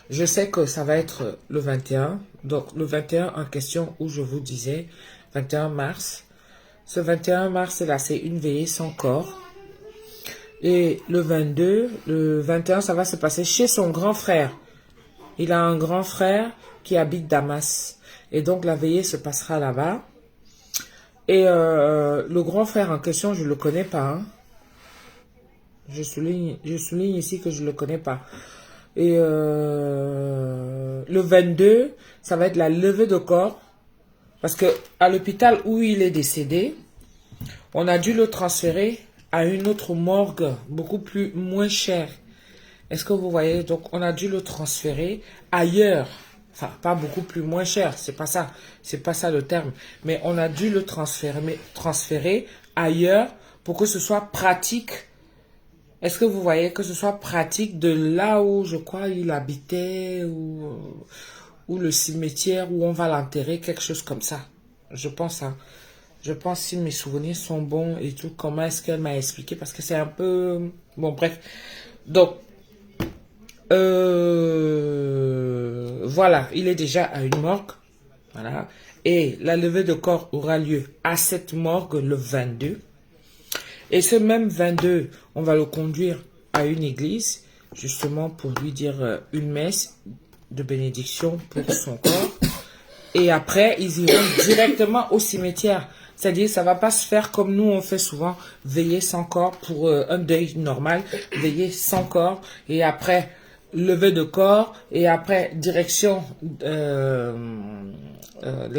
je sais que ça va être le 21. Donc, le 21 en question où je vous disais, 21 mars. Ce 21 mars, là, c'est une veillée sans corps. Et le 22, le 21, ça va se passer chez son grand frère. Il a un grand frère qui habite Damas. Et donc, la veillée se passera là-bas. Et le grand frère en question, je ne le connais pas. Hein. Je souligne ici que je ne le connais pas. Et le 22, ça va être la levée de corps. Parce que à l'hôpital où il est décédé, on a dû le transférer à une autre morgue, beaucoup moins chère. Est-ce que vous voyez? Donc, on a dû le transférer ailleurs. Enfin, pas beaucoup plus moins cher, c'est pas ça. C'est pas ça le terme. Mais on a dû le transférer ailleurs pour que ce soit pratique. Est-ce que vous voyez que ce soit pratique de là où, je crois, il habitait ou le cimetière où on va l'enterrer, quelque chose comme ça. Je pense, hein. Je pense, si mes souvenirs sont bons et tout, comment est-ce qu'elle m'a expliqué, parce que c'est un peu... Bon, bref. Donc, voilà, il est déjà à une morgue. Voilà. Et la levée de corps aura lieu à cette morgue le 22. Et ce même 22, on va le conduire à une église, justement pour lui dire une messe de bénédiction pour son corps. Et après, ils iront directement au cimetière. C'est-à-dire, ça va pas se faire comme nous, on fait souvent, veiller sans corps pour un deuil normal, veiller sans corps. Et après, levée de corps. Et après, direction la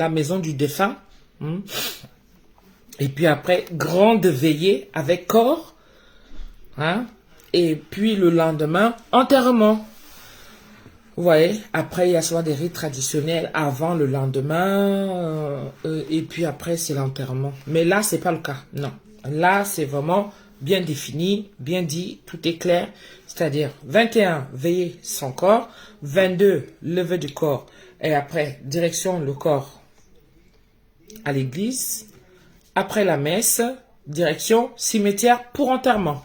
maison du défunt. Et puis après, grande veillée avec corps. Hein? Et puis le lendemain, enterrement. Vous voyez, après, il y a souvent des rites traditionnels avant le lendemain. Et puis après, c'est l'enterrement. Mais là, c'est pas le cas. Non. Là, c'est vraiment bien défini, bien dit, tout est clair. C'est-à-dire, 21, veillée sans corps. 22, levée du corps. Et après, direction le corps à l'église. Après la messe, direction cimetière pour enterrement.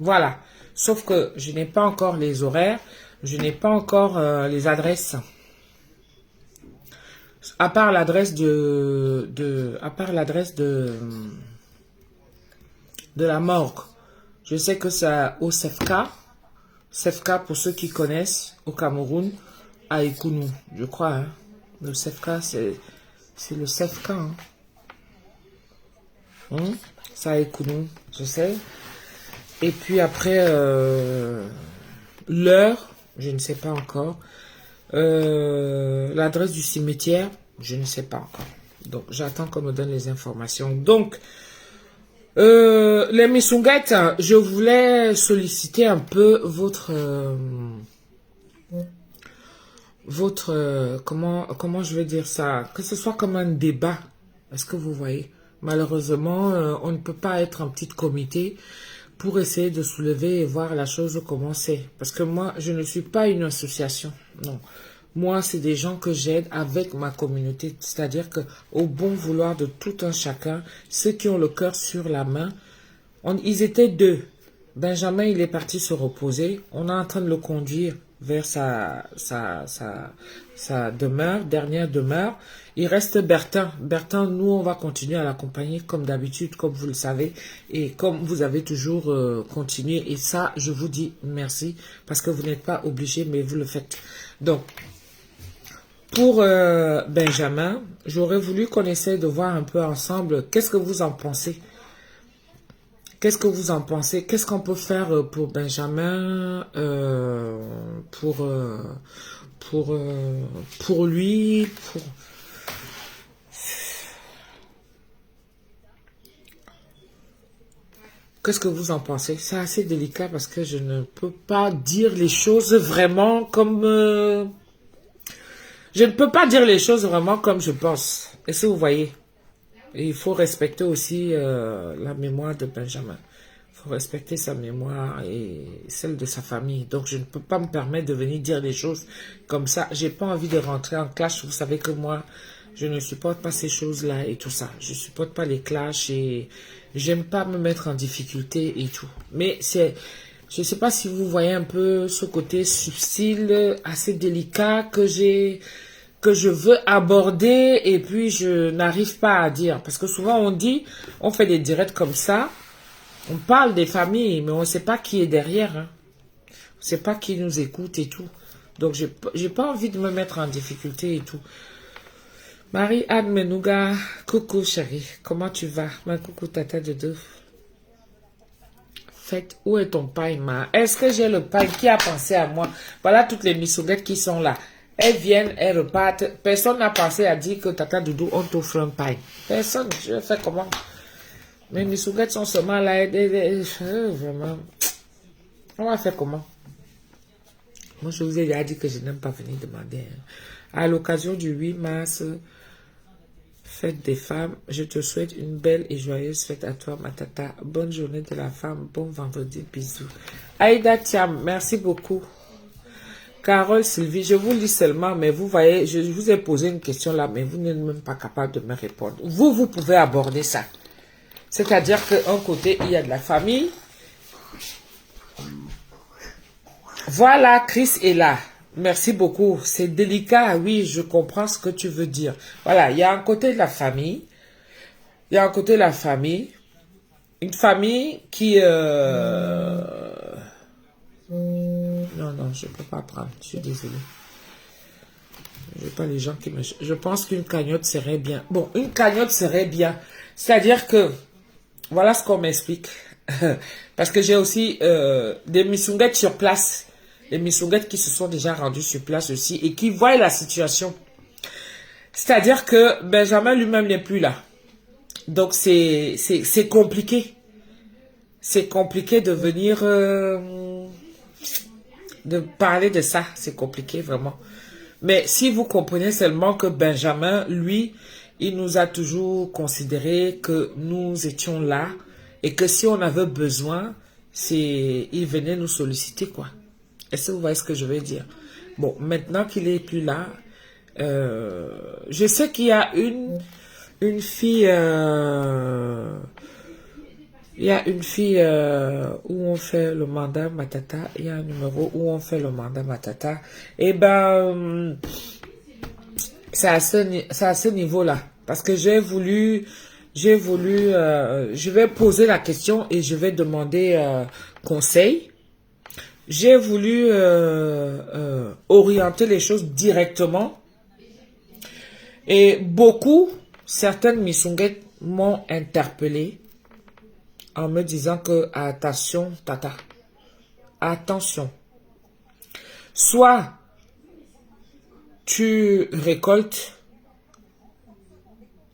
Voilà. Sauf que je n'ai pas encore les horaires. Je n'ai pas encore les adresses. À part l'adresse de la morgue. Je sais que c'est au Sefka. Sefka, pour ceux qui connaissent, au Cameroun, à Ekounou, je crois. Hein. Le Sefka, c'est le Sefka. Hein. Ça à Ekounou, je sais. Et puis après, l'heure, je ne sais pas encore. L'adresse du cimetière, je ne sais pas encore. Donc, j'attends qu'on me donne les informations. Donc, les Missunguettes, je voulais solliciter un peu comment je vais dire ça, que ce soit comme un débat. Est-ce que vous voyez? Malheureusement, on ne peut pas être un petit comité pour essayer de soulever et voir la chose comment c'est. Parce que moi, je ne suis pas une association. Non. Moi, c'est des gens que j'aide avec ma communauté. C'est-à-dire que au bon vouloir de tout un chacun, ceux qui ont le cœur sur la main, ils étaient deux. Benjamin, il est parti se reposer. On est en train de le conduire vers sa demeure, dernière demeure. Il reste Bertin. Bertin, nous, on va continuer à l'accompagner comme d'habitude, comme vous le savez, et comme vous avez toujours continué. Et ça, je vous dis merci, parce que vous n'êtes pas obligé, mais vous le faites. Donc, pour Benjamin, j'aurais voulu qu'on essaie de voir un peu ensemble, qu'est-ce que vous en pensez? Qu'est-ce que vous en pensez? Qu'est-ce qu'on peut faire pour Benjamin, pour lui, Qu'est-ce que vous en pensez? C'est assez délicat parce que je ne peux pas dire les choses vraiment comme... Je ne peux pas dire les choses vraiment comme je pense. Est-ce que vous voyez? Et il faut respecter aussi la mémoire de Benjamin. Il faut respecter sa mémoire et celle de sa famille. Donc, je ne peux pas me permettre de venir dire des choses comme ça. J'ai pas envie de rentrer en clash. Vous savez que moi, je ne supporte pas ces choses-là et tout ça. Je ne supporte pas les clashs et j'aime pas me mettre en difficulté et tout. Mais c'est... Je ne sais pas si vous voyez un peu ce côté subtil, assez délicat que je veux aborder et puis je n'arrive pas à dire. Parce que souvent on dit, on fait des directs comme ça, on parle des familles, mais on ne sait pas qui est derrière. Hein. On ne sait pas qui nous écoute et tout. Donc j'ai pas envie de me mettre en difficulté et tout. Marie-Anne Menouga, coucou chérie, comment tu vas? Ma coucou tata de deux. Faites, où est ton pain, ma? Est-ce que j'ai le pain? Qui a pensé à moi? Voilà toutes les missouguettes qui sont là. Elles viennent, elles repartent. Personne n'a pensé à dire que tata Doudou, on t'offre un pain. Personne. Je fais comment? Mes missouguettes sont seulement là. Vraiment. On va faire comment? Moi, je vous ai déjà dit que je n'aime pas venir demander. Hein. À l'occasion du 8 mars, fête des femmes, je te souhaite une belle et joyeuse fête à toi, ma tata. Bonne journée de la femme, bon vendredi, bisous. Aïda Thiam, merci beaucoup. Carole Sylvie, je vous lis seulement, mais vous voyez, je vous ai posé une question là, mais vous n'êtes même pas capable de me répondre. Vous pouvez aborder ça. C'est-à-dire qu'un côté, il y a de la famille. Voilà, Chris est là. Merci beaucoup. C'est délicat, oui, je comprends ce que tu veux dire. Voilà, il y a un côté de la famille. Il y a un côté de la famille. Une famille qui... Non, je ne peux pas prendre. Je suis désolée. Je n'ai pas les gens qui me... Je pense qu'une cagnotte serait bien. Bon, une cagnotte serait bien. C'est-à-dire que... Voilà ce qu'on m'explique. Parce que j'ai aussi des missunguettes sur place. Les missunguettes qui se sont déjà rendues sur place aussi et qui voient la situation. C'est-à-dire que Benjamin lui-même n'est plus là. Donc c'est compliqué. C'est compliqué de venir... de parler de ça. C'est compliqué vraiment. Mais si vous comprenez seulement que Benjamin, lui, il nous a toujours considéré que nous étions là et que si on avait besoin, il venait nous solliciter, quoi. Est-ce que vous voyez ce que je veux dire? Bon, maintenant qu'il est plus là, je sais qu'il y a une fille, il y a une fille où on fait le mandat Matata, il y a un numéro où on fait le mandat Matata, et ben, c'est à ce niveau-là, parce que je vais poser la question et je vais demander conseil. J'ai voulu orienter les choses directement. Et certaines missunguettes m'ont interpellé en me disant que, attention, tata, attention. Soit tu récoltes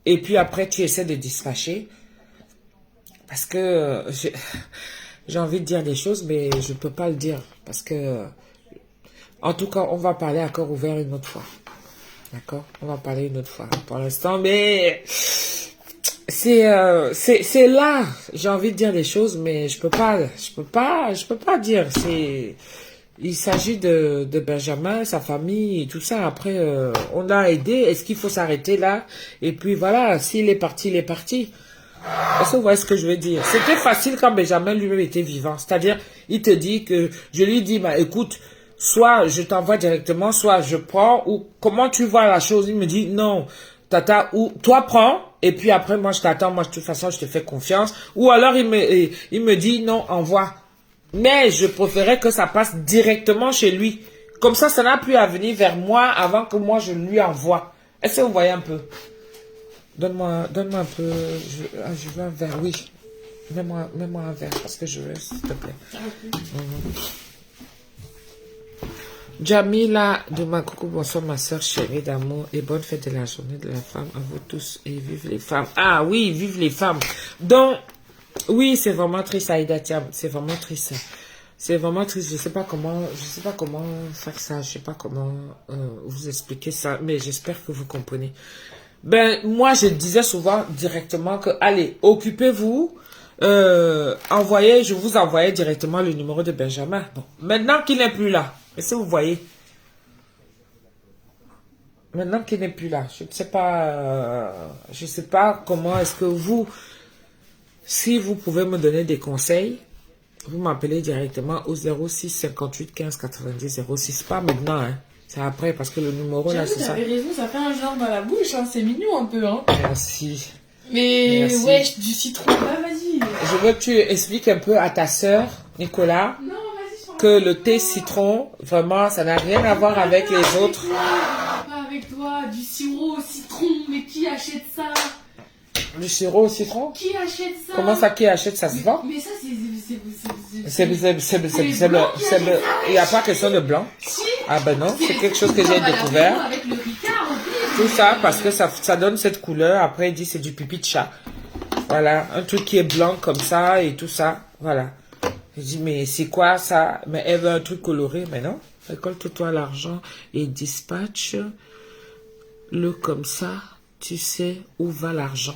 et puis après tu essaies de dispatcher. Parce que... J'ai envie de dire des choses, mais je ne peux pas le dire. Parce que, en tout cas, on va parler à cœur ouvert une autre fois. D'accord? On va parler une autre fois. Pour l'instant, mais c'est là. J'ai envie de dire des choses, mais je peux pas dire. Il s'agit de Benjamin, sa famille et tout ça. Après, on a aidé. Est-ce qu'il faut s'arrêter là? Et puis voilà, s'il est parti, il est parti. Est-ce que vous voyez ce que je veux dire? C'était facile quand Benjamin lui-même était vivant. C'est-à-dire, il te dit que, je lui dis, bah, écoute, soit je t'envoie directement, soit je prends, ou comment tu vois la chose? Il me dit, non, tata, ou toi prends, et puis après, moi je t'attends, moi de toute façon, je te fais confiance. Ou alors, il me dit, non, envoie. Mais je préférais que ça passe directement chez lui. Comme ça n'a plus à venir vers moi avant que moi je lui envoie. Est-ce que vous voyez un peu? Donne-moi un peu, je veux un verre, oui. Mets-moi un verre parce que je veux, s'il te plaît. Jamila de ma coucou, bonsoir ma soeur chérie d'amour et bonne fête de la journée de la femme à vous tous et vive les femmes. Ah oui, vive les femmes. Donc, oui, c'est vraiment triste, Aïda Thiam, c'est vraiment triste. C'est vraiment triste, je sais pas comment faire ça, je sais pas comment vous expliquer ça, mais j'espère que vous comprenez. Ben, moi, je disais souvent directement que, allez, occupez-vous, je vous envoyais directement le numéro de Benjamin. Bon, maintenant qu'il n'est plus là, est-ce que vous voyez? Maintenant qu'il n'est plus là, je ne sais pas comment est-ce que vous, si vous pouvez me donner des conseils, vous m'appelez directement au 06 58 15 90 06. Pas maintenant, hein. C'est après, parce que le numéro là, c'est ça. Vous avez raison, ça fait un genre dans la bouche, hein. C'est mignon un peu, hein. Merci. Mais Merci. ouais, du citron, bah vas-y. Je veux que tu expliques un peu à ta sœur, Nicolas, Non, vas-y, que le thé citron, vraiment, ça n'a rien à voir avec les autres. Pas avec toi, du sirop au citron, mais qui achète ça? Le sirop au citron? Qui achète ça? Comment ça, qui achète, ça se vend? Mais ça, c'est Il n'y a pas question de blanc. Si. Ah ben non, c'est quelque chose que j'ai découvert. Avec le Ricard, Tout ça parce que ça donne cette couleur. Après, il dit c'est du pipi de chat. Voilà, un truc qui est blanc comme ça et tout ça. Voilà. Je dis mais c'est quoi ça? Mais elle veut un truc coloré. Mais non, récolte-toi l'argent et dispatche-le comme ça. Tu sais où va l'argent.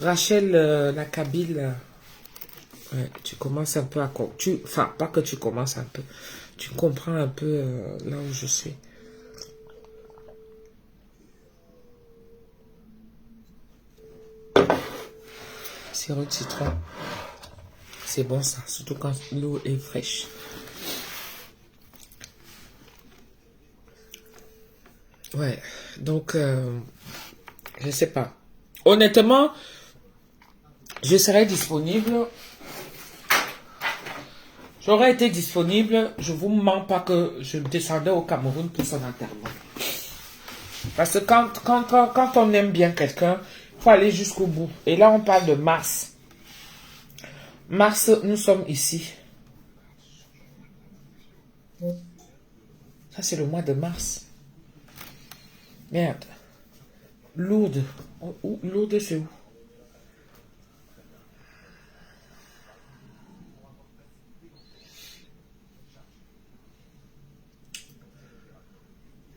Rachel Nakabile, ouais, tu commences un peu à... Enfin, pas que tu commences un peu. Tu comprends un peu là où je suis. Sirop de citron. C'est bon ça, surtout quand l'eau est fraîche. Ouais, donc, je sais pas. Honnêtement, je serais disponible. J'aurais été disponible, je vous mens pas que je descendais au Cameroun pour son enterrement. Parce que quand on aime bien quelqu'un, il faut aller jusqu'au bout. Et là, on parle de mars. Mars, nous sommes ici. Ça, c'est le mois de mars. Merde. Lourdes. Lourdes, c'est où?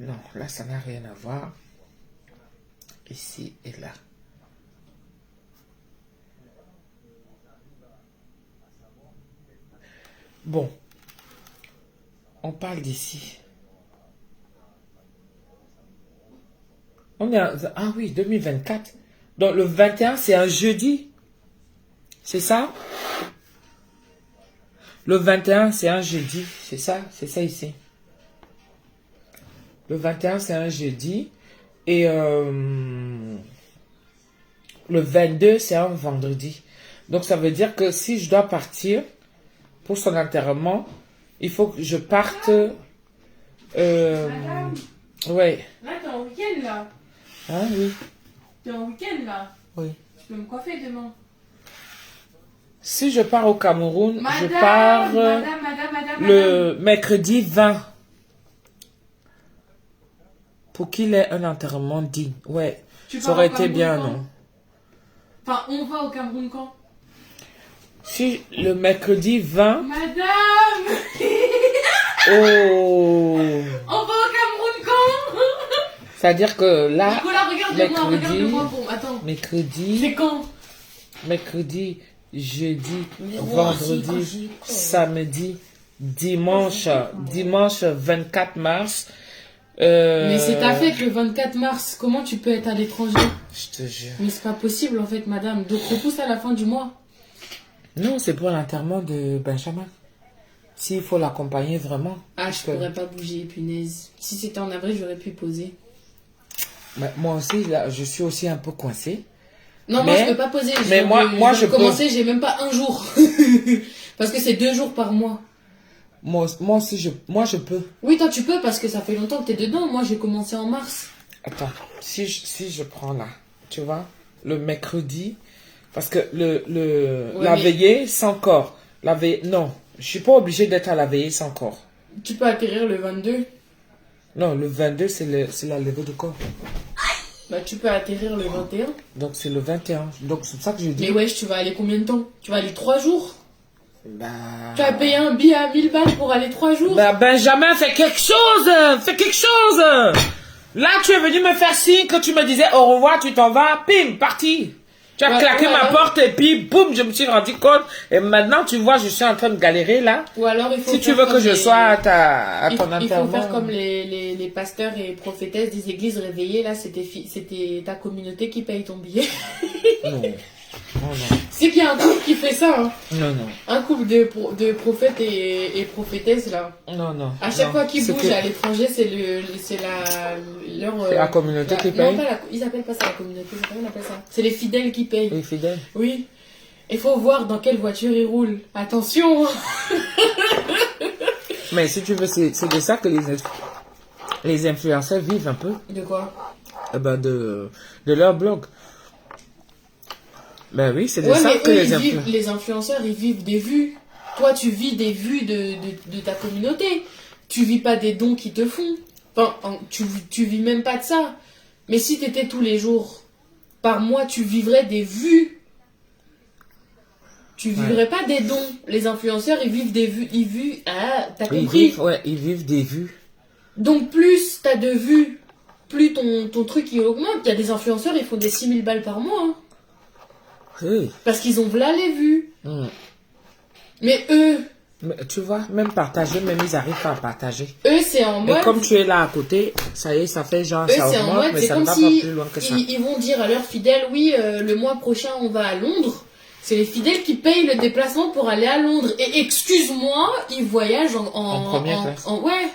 Non, là, ça n'a rien à voir. Ici et là. Bon. On parle d'ici. On est ah oui, 2024. Donc, le 21, c'est un jeudi. C'est ça? Le 21, c'est un jeudi. C'est ça? C'est ça ici. Le 21, c'est un jeudi. Et le 22, c'est un vendredi. Donc, ça veut dire que si je dois partir pour son enterrement, il faut que je parte... Madame, ouais. là, t'es en week-end, là. Hein, oui. T'es en week-end, là. Oui. Tu peux me coiffer demain. Si je pars au Cameroun, Madame, je pars madame. le mercredi 20. Pour qu'il ait un enterrement digne. Ouais, Tu ça pars aurait au été Cameroun bien, quand? non? Enfin, on va au Cameroun quand? Si le mercredi 20... Madame Oh! On va au Cameroun quand? C'est-à-dire que là, Nicolas, regarde-moi, mercredi, regarde-moi. Bon, attends. mercredi, C'est quand? mercredi, jeudi, Mais vendredi, samedi, dimanche, dimanche 24 mars. Mais c'est ta fête le 24 mars. Comment tu peux être à l'étranger? Je te jure. Mais c'est pas possible en fait, madame. Donc repousse à la fin du mois. Non, c'est pour l'enterrement de Benjamin. S'il faut l'accompagner vraiment. Ah, je pourrais pas bouger, punaise. Si c'était en avril, j'aurais pu poser. Mais moi aussi, là, je suis aussi un peu coincée. Non, mais, moi je peux pas poser. Mais moi, je peux commencer, j'ai même pas un jour. Parce que c'est 2 jours par mois. Moi aussi, je peux. Oui, toi tu peux parce que ça fait longtemps que t'es dedans. Moi j'ai commencé en mars. Attends, si je prends là, tu vois, le mercredi, parce que la veillée sans corps, non, je suis pas obligée d'être à la veillée sans corps. Tu peux atterrir le 22. Non, le 22 c'est la levée de corps. Bah tu peux atterrir le 21. Donc c'est le 21. Donc c'est ça que je dis. Mais wesh, tu vas aller combien de temps? Tu vas aller 3 jours? Bah... Tu as payé un billet à 1000 balles pour aller 3 jours? Bah Benjamin, fais quelque chose! Fais quelque chose! Là, tu es venu me faire signe que tu me disais au revoir, tu t'en vas, pim, parti. Tu as claqué ma porte et puis, boum, je me suis rendu compte. Et maintenant, tu vois, je suis en train de galérer là. Ou alors, il faut si tu veux que je sois à ton enterrement. Il faut faire comme les pasteurs et prophétesses des églises réveillées. Là, c'était ta communauté qui paye ton billet. Non. Oh non. C'est qu'il y a un couple qui fait ça. Hein. Non, non. Un couple de prophètes et prophétesses là. Non, non. À chaque fois qu'ils bougent que... à l'étranger, c'est la communauté qui paye. Non, ils appellent pas ça la communauté. Comment on appelle ça? C'est les fidèles qui payent. Les fidèles. Oui. Il faut voir dans quelle voiture ils roulent. Attention. Mais si tu veux, c'est de ça que les influenceurs vivent un peu. De quoi? Eh ben de leur blog. Ben oui, c'est de ça que les influenceurs, ils vivent des vues. Toi, tu vis des vues de ta communauté. Tu vis pas des dons qu'ils te font. Enfin, tu vis même pas de ça. Mais si tu étais tous les jours, par mois, tu vivrais des vues. Tu vivrais pas des dons. Les influenceurs, ils vivent des vues. T'as compris? Ils vivent des vues. Donc, plus t'as de vues, plus ton truc il augmente. Il y a des influenceurs, ils font des 6000 balles par mois. Hein. Oui. Parce qu'ils ont voilà les vues. Mais eux... Mais tu vois, même partager, même ils arrivent pas à partager. Eux, c'est en mode... Et comme tu es là à côté, ça y est, ça fait genre... Eux, ça c'est en mode, mais c'est ça comme ne va si pas plus loin que ça. Ils vont dire à leurs fidèles, oui, le mois prochain, on va à Londres. C'est les fidèles qui payent le déplacement pour aller à Londres. Et excuse-moi, ils voyagent en première classe. Ouais,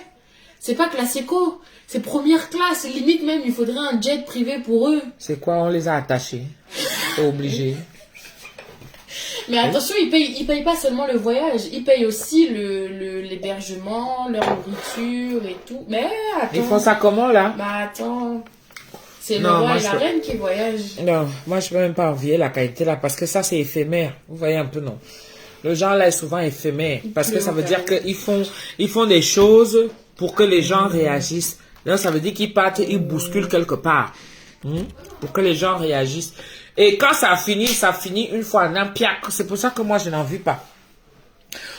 c'est pas classe éco. C'est première classe. Limite même, il faudrait un jet privé pour eux. C'est quoi? On les a attachés. C'est obligé. Mais attention, ils payent pas seulement le voyage, ils payent aussi l'hébergement, leur nourriture et tout. Mais attends. Ils font ça comment là? Bah attends. C'est le roi et la reine qui voyagent. Non, moi je peux même pas envier la qualité là parce que ça c'est éphémère. Vous voyez un peu, non? Le genre là est souvent éphémère parce que ça veut dire qu'ils font des choses pour que les gens réagissent. Là, ça veut dire qu'ils partent, ils bousculent quelque part. Pour que les gens réagissent. Et quand ça finit une fois en un piac. C'est pour ça que moi, je n'en vis pas.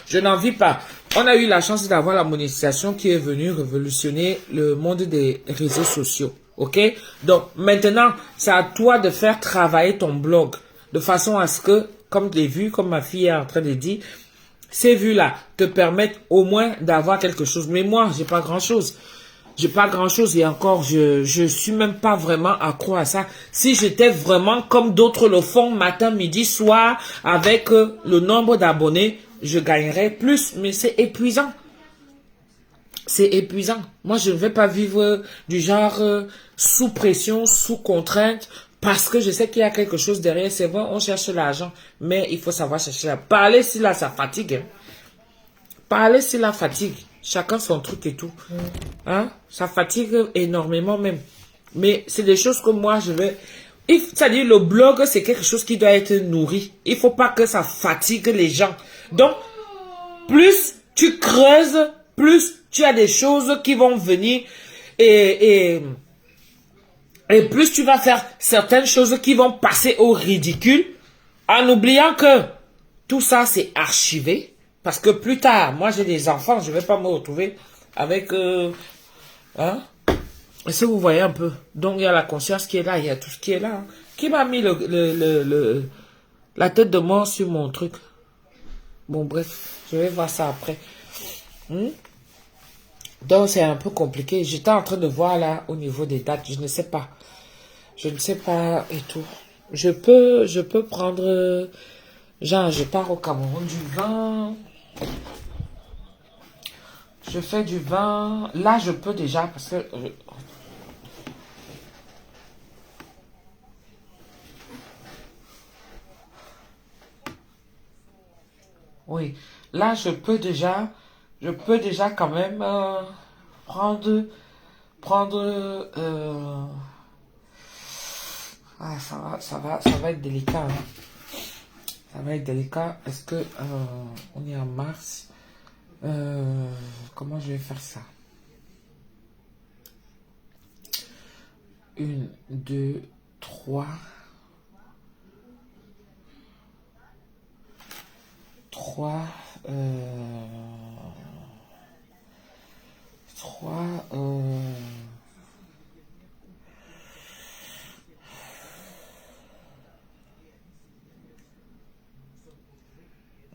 Je n'en vis pas. On a eu la chance d'avoir la monétisation qui est venue révolutionner le monde des réseaux sociaux. OK? Donc, maintenant, c'est à toi de faire travailler ton blog. De façon à ce que, comme les vues, comme ma fille est en train de dire, ces vues-là te permettent au moins d'avoir quelque chose. Mais moi, j'ai pas grand-chose. J'ai pas grand chose et encore, je suis même pas vraiment accro à ça. Si j'étais vraiment comme d'autres le font matin, midi, soir, avec le nombre d'abonnés, je gagnerais plus. Mais c'est épuisant. C'est épuisant. Moi, je ne vais pas vivre du genre sous pression, sous contrainte, parce que je sais qu'il y a quelque chose derrière. C'est vrai, on cherche l'argent, mais il faut savoir chercher l'argent. Parler si là, ça fatigue. Hein. Parler si la fatigue. Chacun son truc et tout. Hein? Ça fatigue énormément même. Mais c'est des choses que moi, je vais... C'est-à-dire, le blog, c'est quelque chose qui doit être nourri. Il faut pas que ça fatigue les gens. Donc, plus tu creuses, plus tu as des choses qui vont venir et plus tu vas faire certaines choses qui vont passer au ridicule en oubliant que tout ça, c'est archivé. Parce que plus tard, moi j'ai des enfants, je ne vais pas me retrouver avec... hein? Est-ce que vous voyez un peu? Donc il y a la conscience qui est là, il y a tout ce qui est là. Hein. Qui m'a mis la tête de mort sur mon truc? Bon bref, je vais voir ça après. Donc c'est un peu compliqué. J'étais en train de voir là au niveau des dates, je ne sais pas. Je ne sais pas et tout. Je peux prendre... genre je pars au Cameroun du 20... Je fais du vin. Là, je peux déjà parce que... oui. Là, je peux déjà quand même prendre... ah, ça va être délicat. Hein. Ça va être délicat. Est-ce que... on est en mars. Comment je vais faire ça? 1, 2, 3. 3. 3.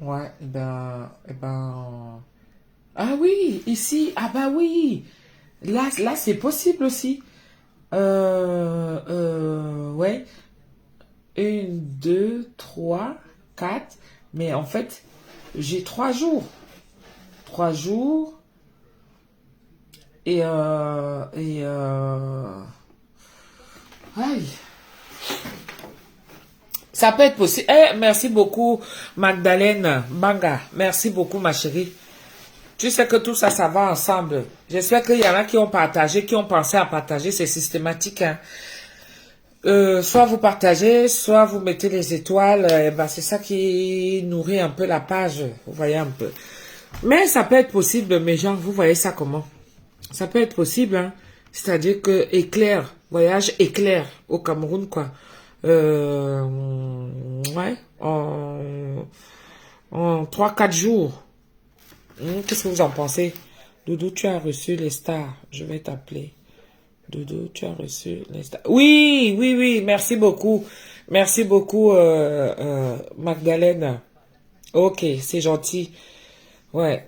Ouais, ah oui, ici, ah bah oui. Là, c'est possible aussi. Ouais. Une, deux, trois, quatre. Mais en fait, j'ai 3 jours. 3 jours. Aïe. Ça peut être possible. Eh, merci beaucoup, Magdalene Banga. Merci beaucoup, ma chérie. Tu sais que tout ça, ça va ensemble. J'espère qu'il y en a qui ont partagé, qui ont pensé à partager. C'est systématique, hein. Soit vous partagez, soit vous mettez les étoiles. C'est ça qui nourrit un peu la page. Vous voyez un peu. Mais ça peut être possible, mes gens. Vous voyez ça comment? Ça peut être possible, hein. C'est-à-dire que éclair, voyage éclair au Cameroun, quoi. Ouais, en 3-4 jours. Qu'est-ce que vous en pensez? Doudou, tu as reçu les stars. Je vais t'appeler. Doudou, tu as reçu les stars. Oui, oui, oui, merci beaucoup. Merci beaucoup, Magdalene. Ok, c'est gentil. Ouais.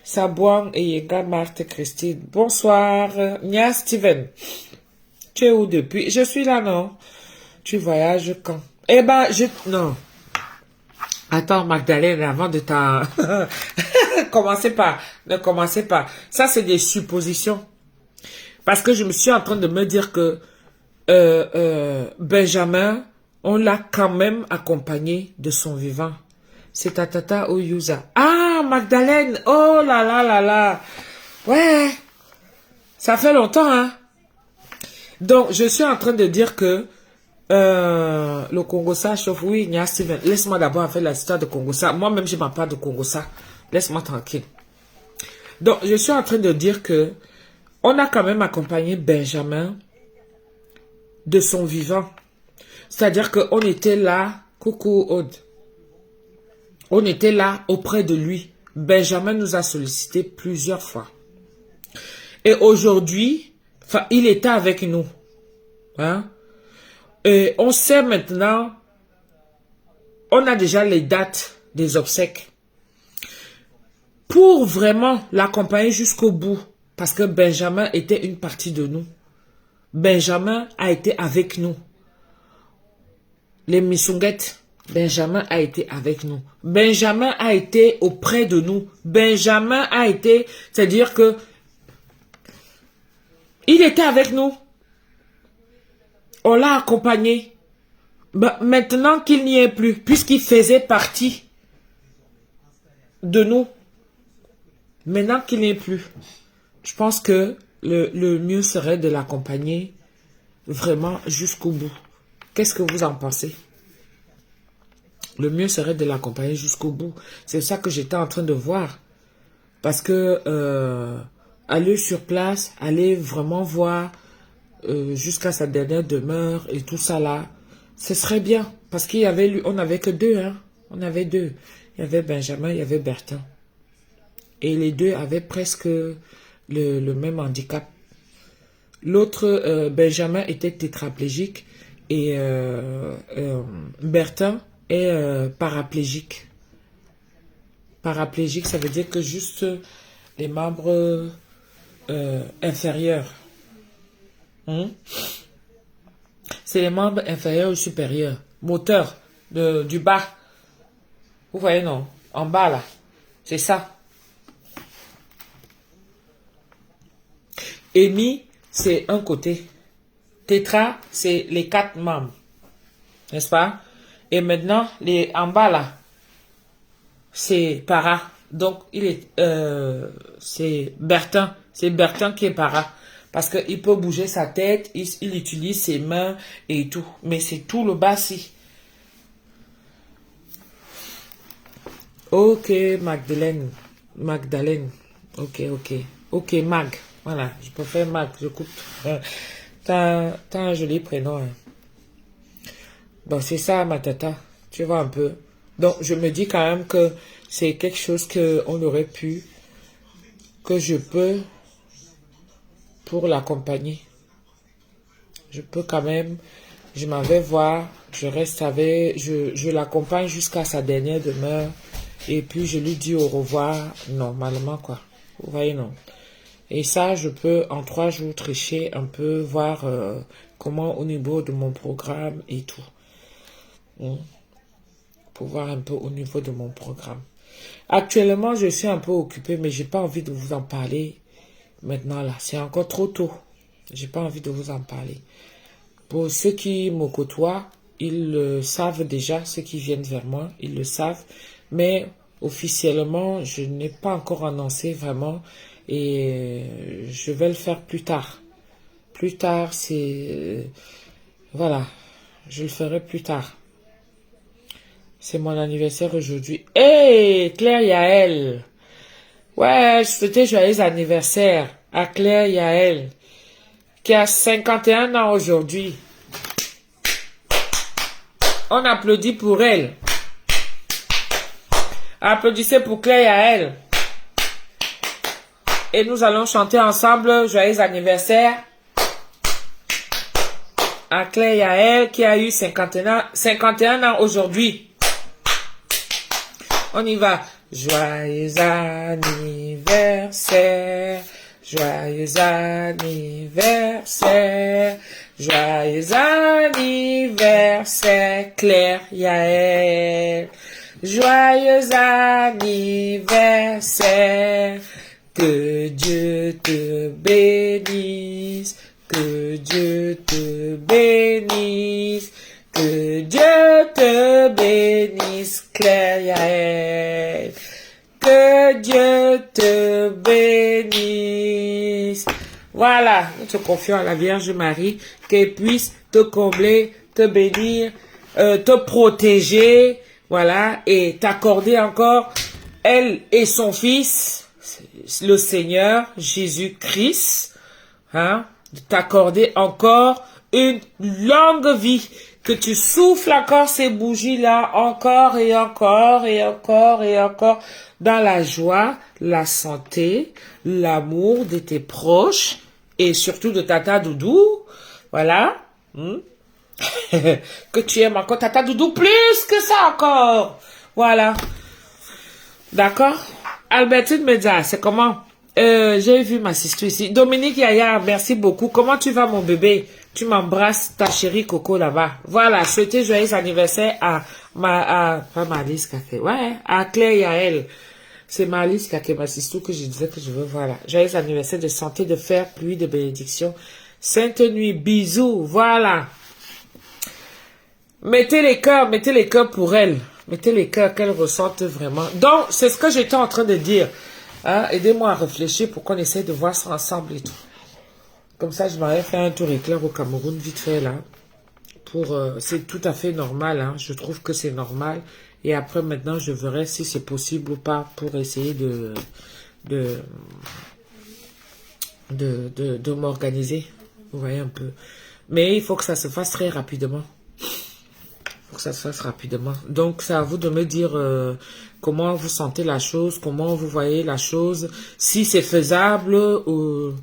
Sabouan et Yega Marthe Christine. Bonsoir. Nia Steven. Tu es où depuis? Je suis là, non? Tu voyages quand? Eh ben, non. Attends, Magdalene, avant de t'en... commencez pas. Ne commencez pas. Ça, c'est des suppositions. Parce que je me suis en train de me dire que Benjamin, on l'a quand même accompagné de son vivant. C'est ta tata Oyuza. Ah, Magdalene. Oh là là là là. Ouais. Ça fait longtemps, hein. Donc, je suis en train de dire que le Congossa chauffe. Oui, Nia Steven. Laisse-moi d'abord faire l'histoire de Congossa. Moi-même, je ne m'en parle de Congossa. Laisse-moi tranquille. Donc, je suis en train de dire que on a quand même accompagné Benjamin de son vivant. C'est-à-dire qu'on était là. Coucou, Aude. On était là auprès de lui. Benjamin nous a sollicité plusieurs fois. Et aujourd'hui, il était avec nous. Hein? Et on sait maintenant, on a déjà les dates des obsèques. Pour vraiment l'accompagner jusqu'au bout, parce que Benjamin était une partie de nous. Benjamin a été avec nous. Les Missunguettes, Benjamin a été avec nous. Benjamin a été auprès de nous. Benjamin a été, c'est-à-dire que il était avec nous. On l'a accompagné. Maintenant qu'il n'y est plus, puisqu'il faisait partie de nous, maintenant qu'il n'y est plus, je pense que le mieux serait de l'accompagner vraiment jusqu'au bout. Qu'est-ce que vous en pensez? Le mieux serait de l'accompagner jusqu'au bout. C'est ça que j'étais en train de voir. Parce que aller sur place, aller vraiment voir jusqu'à sa dernière demeure et tout ça là, ce serait bien. Parce qu'il y avait, on n'avait que deux, hein. On avait deux. Il y avait Benjamin, il y avait Bertin. Et les deux avaient presque le même handicap. L'autre, Benjamin, était tétraplégique et Bertin est paraplégique. Paraplégique, ça veut dire que juste les membres inférieurs. C'est les membres inférieurs ou supérieurs. Moteur du bas. Vous voyez, non? En bas, là. C'est ça. Hémi, c'est un côté. Tétra, c'est les 4 membres. N'est-ce pas? Et maintenant, en bas, là, c'est para. Donc, c'est Bertin. C'est Bertin qui est para. Parce qu'il peut bouger sa tête, il utilise ses mains et tout. Mais c'est tout le bas-ci. Ok, Magdalene. Ok, Mag. Voilà, je préfère Mag. Je coupe. T'as un joli prénom. Hein. Bon, c'est ça, ma tata. Tu vois un peu. Donc, je me dis quand même que c'est quelque chose qu'on aurait pu, que je peux, pour l'accompagner. Je peux quand même, je m'en vais voir, je reste avec, je l'accompagne jusqu'à sa dernière demeure Et puis, je lui dis au revoir normalement, quoi. Vous voyez, non? Et ça, je peux, en 3 jours, tricher un peu, voir comment au niveau de mon programme et tout. Pour voir un peu au niveau de mon programme. Actuellement, je suis un peu occupée, mais j'ai pas envie de vous en parler maintenant, là. C'est encore trop tôt. J'ai pas envie de vous en parler. Pour ceux qui me côtoient, ils le savent déjà, ceux qui viennent vers moi, ils le savent. Mais officiellement, je n'ai pas encore annoncé vraiment et je vais le faire plus tard. Plus tard, c'est... voilà, je le ferai plus tard. C'est mon anniversaire aujourd'hui. Hey, Claire Yael! Ouais, c'était joyeux anniversaire à Claire Yael, qui a 51 ans aujourd'hui. On applaudit pour elle. Applaudissez pour Claire Yael. Et nous allons chanter ensemble joyeux anniversaire à Claire Yael qui a eu 51 ans aujourd'hui. On y va. Joyeux anniversaire. Joyeux anniversaire. Joyeux anniversaire Claire Yael. Joyeux anniversaire. Que Dieu te bénisse. Que Dieu te bénisse. Que Dieu te bénisse, Claire Yael. Que Dieu te bénisse. Voilà, nous te confions à la Vierge Marie, qu'elle puisse te combler, te bénir, te protéger, voilà, et t'accorder encore, elle et son Fils, le Seigneur Jésus-Christ, hein, de t'accorder encore une longue vie, que tu souffles encore ces bougies-là, encore et encore et encore et encore, dans la joie, la santé, l'amour de tes proches, et surtout de Tata Doudou, voilà, que tu aimes encore Tata Doudou plus que ça encore, voilà, d'accord. Albertine Media, c'est comment? J'ai vu ma sister ici. Dominique Yaya, merci beaucoup. Comment tu vas, mon bébé? Tu m'embrasses, ta chérie Coco là-bas. Voilà, souhaitez joyeux anniversaire à pas Malice Kake, ouais, à Claire Yael. C'est Malice Kake, ma sister, que je disais que je veux, voilà. Joyeux anniversaire de santé, de fer, pluie, de bénédiction. Sainte nuit, bisous, voilà. Mettez les cœurs pour elle. Mettez les cœurs qu'elle ressente vraiment. Donc, c'est ce que j'étais en train de dire. Hein? Aidez-moi à réfléchir pour qu'on essaie de voir ça ensemble et tout. Comme ça, je m'avais fait un tour éclair au Cameroun, vite fait, là. C'est tout à fait normal, hein. Je trouve que c'est normal. Et après, maintenant, je verrai si c'est possible ou pas pour essayer de m'organiser. Vous voyez un peu. Mais il faut que ça se fasse très rapidement. Ça se fasse rapidement. Donc, c'est à vous de me dire comment vous sentez la chose, comment vous voyez la chose, si c'est faisable ou...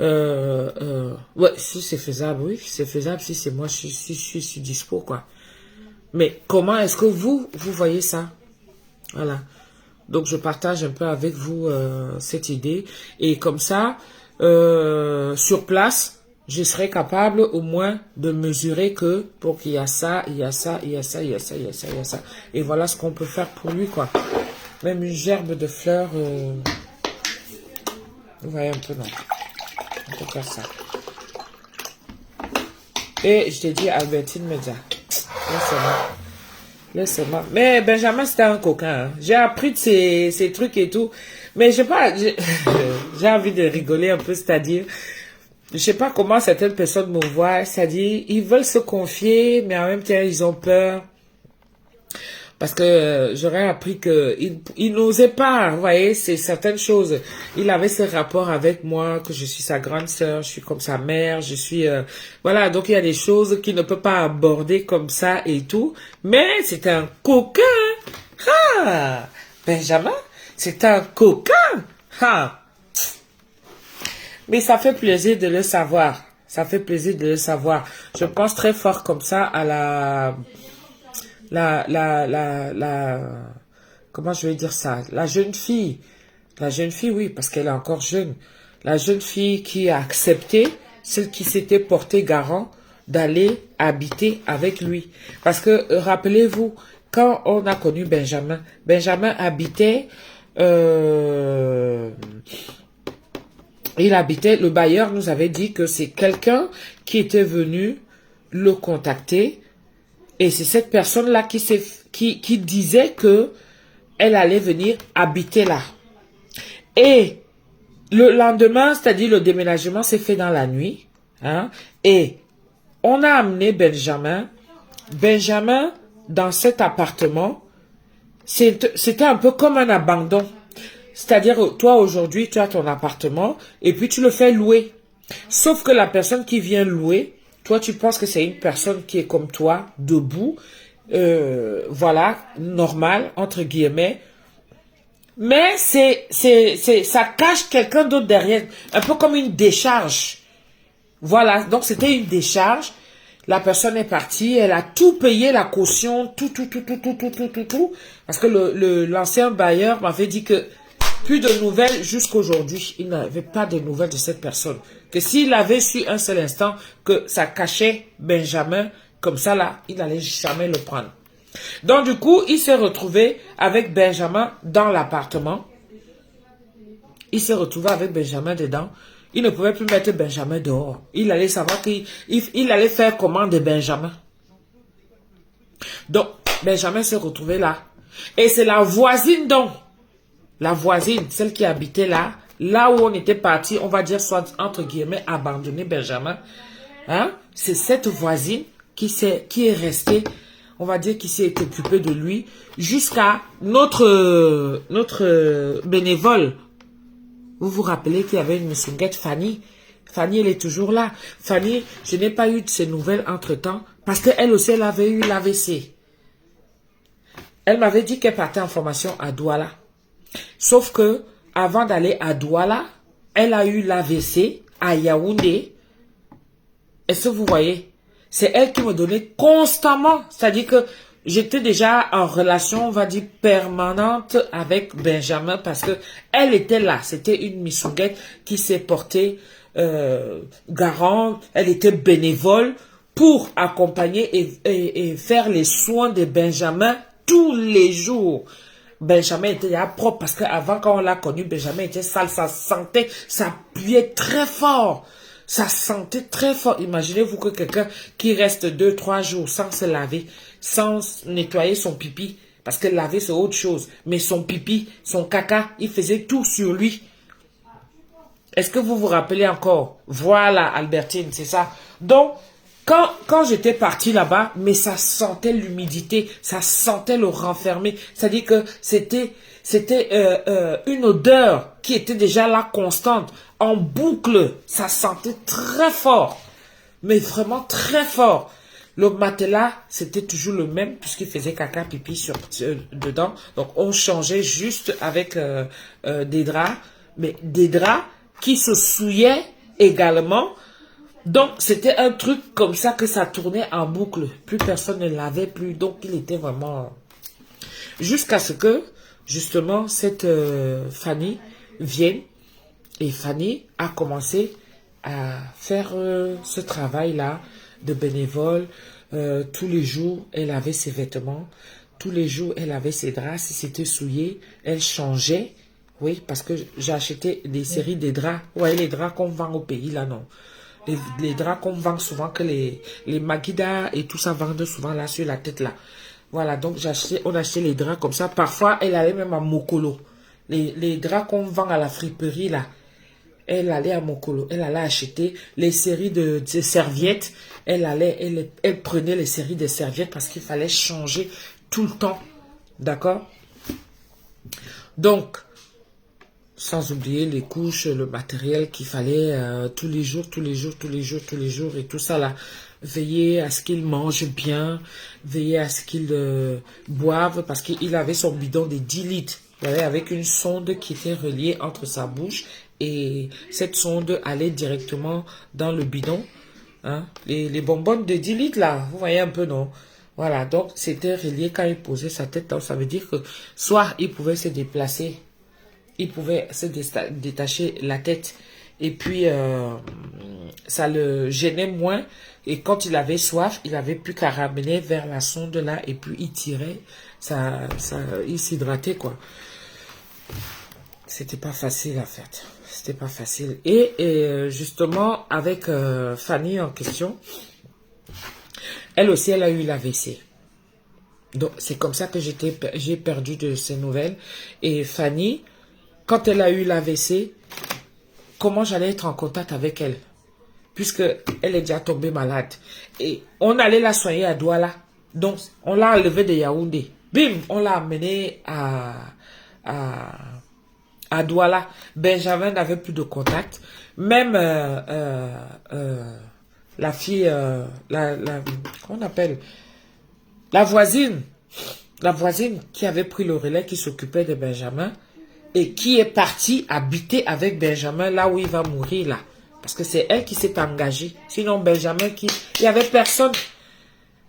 ouais, si c'est faisable, oui, c'est faisable, si c'est moi, si je suis dispo, quoi. Mais comment est-ce que vous voyez ça? Voilà. Donc, je partage un peu avec vous cette idée. Et comme ça, sur place, je serai capable au moins de mesurer que pour qu'il y a ça, il y a ça, il y a ça, il y a ça, il y a ça, il y a ça. Et voilà ce qu'on peut faire pour lui, quoi. Même une gerbe de fleurs, vous voyez un peu, non. On peut faire ça. Et je t'ai dit, Albertine Media. Laissez-moi. Mais Benjamin, c'était un coquin. Hein. J'ai appris de ces trucs et tout. Mais je sais pas, j'ai envie de rigoler un peu, c'est-à-dire... Je sais pas comment certaines personnes me voient, c'est-à-dire, ils veulent se confier, mais en même temps, ils ont peur. Parce que j'aurais appris que il n'osait pas, vous voyez, c'est certaines choses. Il avait ce rapport avec moi, que je suis sa grande sœur, je suis comme sa mère, je suis... voilà, donc il y a des choses qu'il ne peut pas aborder comme ça et tout. Mais c'est un coquin. Ah, Benjamin, c'est un coquin. Ah. Mais ça fait plaisir de le savoir. Ça fait plaisir de le savoir. Je pense très fort comme ça à comment je vais dire ça, la jeune fille, oui, parce qu'elle est encore jeune, la jeune fille qui a accepté, celle qui s'était portée garant d'aller habiter avec lui. Parce que, rappelez-vous, quand on a connu Benjamin, Benjamin habitait, le bailleur nous avait dit que c'est quelqu'un qui était venu le contacter, et c'est cette personne-là qui disait que elle allait venir habiter là. Et le lendemain, c'est-à-dire le déménagement s'est fait dans la nuit, hein, et on a amené Benjamin. Benjamin, dans cet appartement, c'était un peu comme un abandon. C'est-à-dire, toi, aujourd'hui, tu as ton appartement et puis tu le fais louer. Sauf que la personne qui vient louer, toi, tu penses que c'est une personne qui est comme toi, debout, voilà, normal, entre guillemets. Mais ça cache quelqu'un d'autre derrière, un peu comme une décharge. Voilà, donc c'était une décharge. La personne est partie, elle a tout payé, la caution, tout. Parce que l'ancien bailleur m'avait dit que plus de nouvelles jusqu'aujourd'hui. Il n'avait pas de nouvelles de cette personne. Que s'il avait su un seul instant que ça cachait Benjamin, comme ça là, il n'allait jamais le prendre. Donc du coup, il s'est retrouvé avec Benjamin dans l'appartement. Il s'est retrouvé avec Benjamin dedans. Il ne pouvait plus mettre Benjamin dehors. Il allait savoir qu'il allait faire commande de Benjamin. Donc, Benjamin s'est retrouvé là. Et c'est la voisine donc. La voisine, celle qui habitait là, là où on était parti, on va dire soit entre guillemets abandonné Benjamin. Hein? C'est cette voisine qui est restée, on va dire, qui s'est occupée de lui jusqu'à notre bénévole. Vous vous rappelez qu'il y avait une Missunguette, Fanny. Fanny, elle est toujours là. Fanny, je n'ai pas eu de ses nouvelles entre-temps parce qu'elle aussi, elle avait eu l'AVC. Elle m'avait dit qu'elle partait en formation à Douala. Sauf que, avant d'aller à Douala, elle a eu l'AVC à Yaoundé. Est-ce que vous voyez? C'est elle qui me donnait constamment. C'est-à-dire que j'étais déjà en relation, on va dire, permanente avec Benjamin parce que elle était là. C'était une Missunguette qui s'est portée garant. Elle était bénévole pour accompagner et faire les soins de Benjamin tous les jours. Benjamin était là propre parce qu'avant, quand on l'a connu, Benjamin était sale, ça sentait, ça puait très fort. Ça sentait très fort. Imaginez-vous que quelqu'un qui reste 2-3 jours sans se laver, sans nettoyer son pipi, parce que laver c'est autre chose, mais son pipi, son caca, il faisait tout sur lui. Est-ce que vous vous rappelez encore? Voilà, Albertine, c'est ça. Donc, quand j'étais partie là-bas, mais ça sentait l'humidité, ça sentait le renfermé. C'est-à-dire que c'était une odeur qui était déjà là constante, en boucle. Ça sentait très fort, mais vraiment très fort. Le matelas, c'était toujours le même puisqu'il faisait caca, pipi dedans. Donc, on changeait juste avec des draps, mais des draps qui se souillaient également. Donc, c'était un truc comme ça que ça tournait en boucle. Plus personne ne lavait plus. Donc, il était vraiment... Jusqu'à ce que, justement, cette Fanny vienne. Et Fanny a commencé à faire ce travail-là de bénévole. Tous les jours, elle avait ses vêtements. Tous les jours, elle avait ses draps. Si c'était souillé, elle changeait. Oui, parce que j'ai acheté des séries de draps. Ouais, les draps qu'on vend au pays, là, non. Les draps qu'on vend souvent, que les Magida et tout ça vendent souvent là sur la tête là. Voilà, donc on a acheté les draps comme ça. Parfois, elle allait même à Mokolo. Les draps qu'on vend à la friperie là, elle allait à Mokolo. Elle allait acheter les séries de serviettes. Elle prenait les séries de serviettes parce qu'il fallait changer tout le temps. D'accord? Donc, sans oublier les couches, le matériel qu'il fallait tous les jours et tout ça là. Veiller à ce qu'il mange bien, veiller à ce qu'il boive parce qu'il avait son bidon de 10 litres. Avec une sonde qui était reliée entre sa bouche et cette sonde allait directement dans le bidon. Hein? Les bonbonnes de 10 litres là, vous voyez un peu non? Voilà, donc c'était relié quand il posait sa tête. Donc ça veut dire que soit il pouvait se déplacer, il pouvait se détacher la tête et puis ça le gênait moins. Et quand il avait soif, il avait plus qu'à ramener vers la sonde là et puis il tirait, il s'hydratait quoi. C'était pas facile en fait. C'était pas facile. Et justement avec Fanny en question, elle aussi elle a eu l'AVC. Donc c'est comme ça que j'ai perdu de ses nouvelles. Et Fanny, quand elle a eu l'AVC, comment j'allais être en contact avec elle? Puisque elle est déjà tombée malade. Et on allait la soigner à Douala. Donc on l'a enlevée de Yaoundé. Bim, on l'a amenée à Douala. Benjamin n'avait plus de contact. Même la fille, comment on appelle? La voisine qui avait pris le relais, qui s'occupait de Benjamin et qui est partie habiter avec Benjamin là où il va mourir là. Parce que c'est elle qui s'est engagée. Sinon Benjamin, il n'y avait personne.